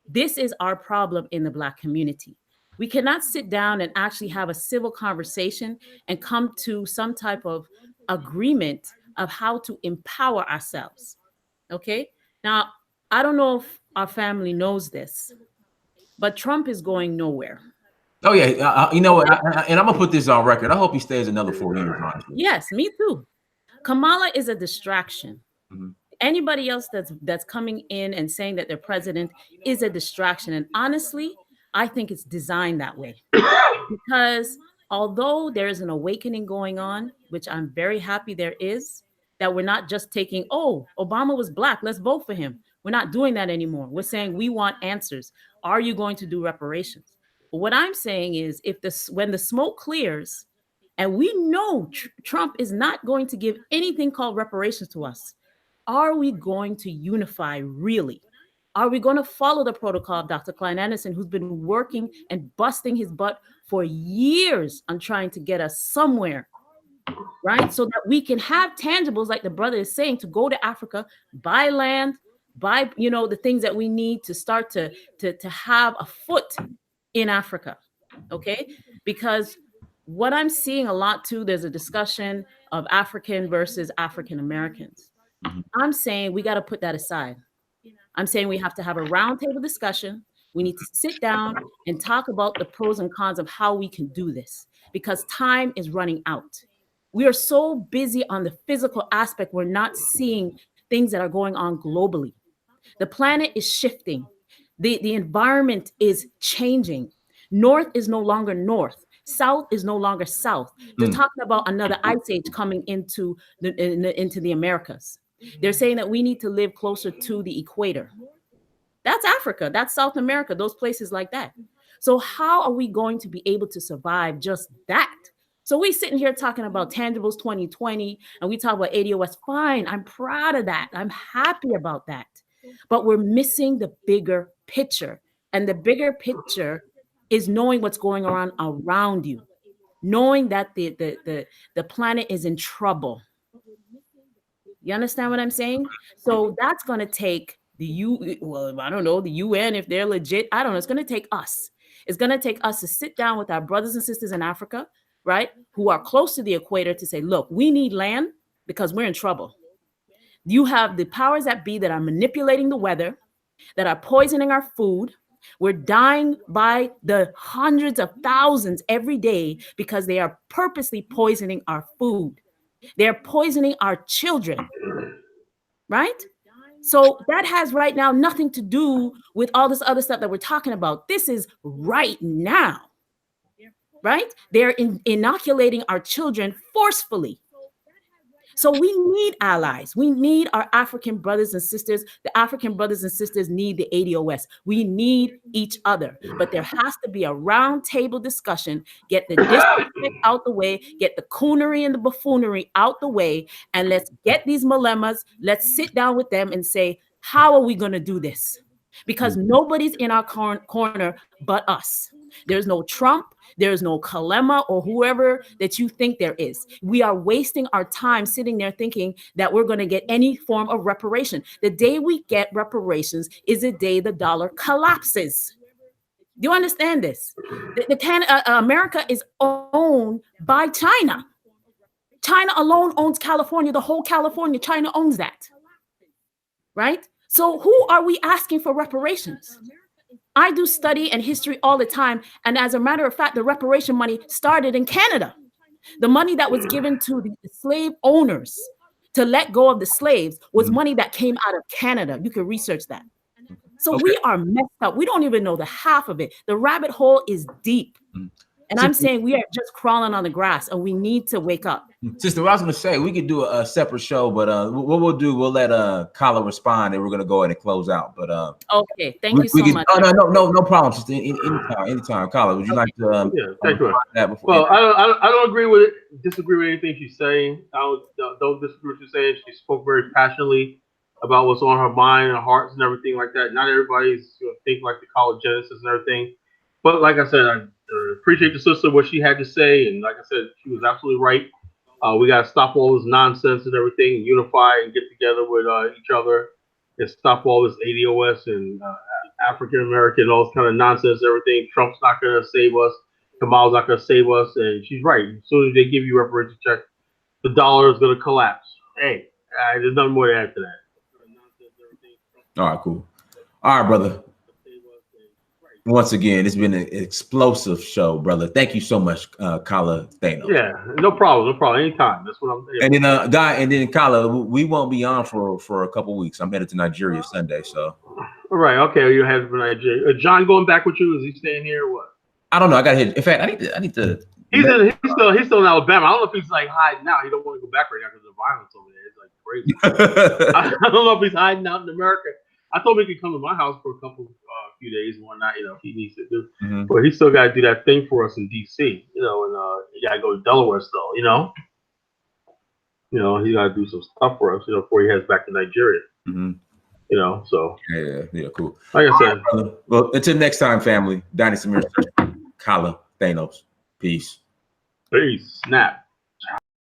This is our problem in the Black community. We cannot sit down and actually have a civil conversation and come to some type of agreement of how to empower ourselves. Okay. Now, I don't know if our family knows this, but Trump is going nowhere. Oh yeah, you know what? And I'm gonna put this on record. I hope he stays another 4 years. Honestly. Yes, me too. Kamala is a distraction. Mm-hmm. Anybody else that's coming in and saying that they're president is a distraction. And honestly, I think it's designed that way. Because although there is an awakening going on, which I'm very happy there is, that we're not just taking, oh, Obama was black, let's vote for him. We're not doing that anymore. We're saying we want answers. Are you going to do reparations? But what I'm saying is, when the smoke clears, and we know Trump is not going to give anything called reparations to us, are we going to unify really? Are we going to follow the protocol of Dr. Klein Anderson, who's been working and busting his butt for years on trying to get us somewhere, right? So that we can have tangibles, like the brother is saying, to go to Africa, buy land, buy, the things that we need to start to have a foot in Africa, okay? Because what I'm seeing a lot too, there's a discussion of African versus African Americans. I'm saying we got to put that aside. I'm saying we have to have a roundtable discussion. We need to sit down and talk about the pros and cons of how we can do this, because time is running out. We are so busy on the physical aspect, we're not seeing things that are going on globally. The planet is shifting. The environment is changing. North is no longer north. South is no longer south. They're talking about another ice age coming into the Americas. They're saying that we need to live closer to the equator. That's Africa. That's South America, those places like that. So how are we going to be able to survive just that? So we sitting here talking about tangibles 2020, and we talk about ADOS. Fine. I'm proud of that. I'm happy about that. But we're missing the bigger picture. And the bigger picture is knowing what's going on around you, knowing that the planet is in trouble. You understand what I'm saying? So that's going to take the UN, if they're legit. I don't know. It's going to take us. It's going to take us to sit down with our brothers and sisters in Africa, right, who are close to the equator, to say, look, we need land because we're in trouble. You have the powers that be that are manipulating the weather, that are poisoning our food. We're dying by the hundreds of thousands every day because they are purposely poisoning our food. They're poisoning our children, right? So that has right now nothing to do with all this other stuff that we're talking about. This is right now, right? They're inoculating our children forcefully. So we need allies. We need our African brothers and sisters. The African brothers and sisters need the ADOS. We need each other. But there has to be a round table discussion. Get the disrespect out the way. Get the coonery and the buffoonery out the way. And let's get these dilemmas. Let's sit down with them and say, how are we going to do this? Because nobody's in our corner but us. There's no Trump. There's no Kalema or whoever that you think there is. We are wasting our time sitting there thinking that we're going to get any form of reparation. The day we get reparations is the day the dollar collapses. Do you understand this? America is owned by China. China alone owns California, the whole California. China owns that, right? So who are we asking for reparations? I do study and history all the time. And as a matter of fact, the reparation money started in Canada. The money that was given to the slave owners to let go of the slaves was money that came out of Canada. You can research that. So we are messed up. We don't even know the half of it. The rabbit hole is deep. And I'm saying we are just crawling on the grass, and we need to wake up. Sister, what I was going to say, we could do a separate show, but what we'll do, we'll let Kala respond, and we're going to go ahead and close out. But okay, thank you so much. Oh, no problem, sister. Anytime. Kala, would you like to? Thank you. Well, I don't disagree with anything she's saying. I don't disagree with what she's saying. She spoke very passionately about what's on her mind and hearts and everything like that. Not everybody's think like the college genesis and everything, but like I said, I appreciate the sister what she had to say, and like I said, she was absolutely right. We got to stop all this nonsense and everything, and unify and get together with each other, and stop all this ADOS and African American, all this kind of nonsense and everything. Trump's not going to save us. Kamala's not going to save us, and she's right. As soon as they give you reparations check, the dollar is going to collapse. Hey, there's nothing more to add to that. All right, cool. All right, brother. Once again, it's been an explosive show, brother. Thank you so much, Kala Thanos. Yeah, no problem. Anytime. That's what I'm saying. And then Kala, we won't be on for a couple weeks. I'm headed to Nigeria Sunday, so. All right, okay. You have Nigeria. John going back with you? Is he staying here or what? I don't know. I got hit. In fact, I need to. He's still in Alabama. I don't know if he's like hiding out. He don't want to go back right now because of the violence over there. It's like crazy. I don't know if he's hiding out in America. I told him he could come to my house for a few days and whatnot. You know, if he needs to do. Mm-hmm. But he still got to do that thing for us in DC. You know, and he got to go to Delaware still. You know, he got to do some stuff for us. You know, before he heads back to Nigeria. Mm-hmm. You know, so yeah, cool. Like I said, well, until next time, family. Dynasty Mirror, Kala Thanos. Peace. Snap.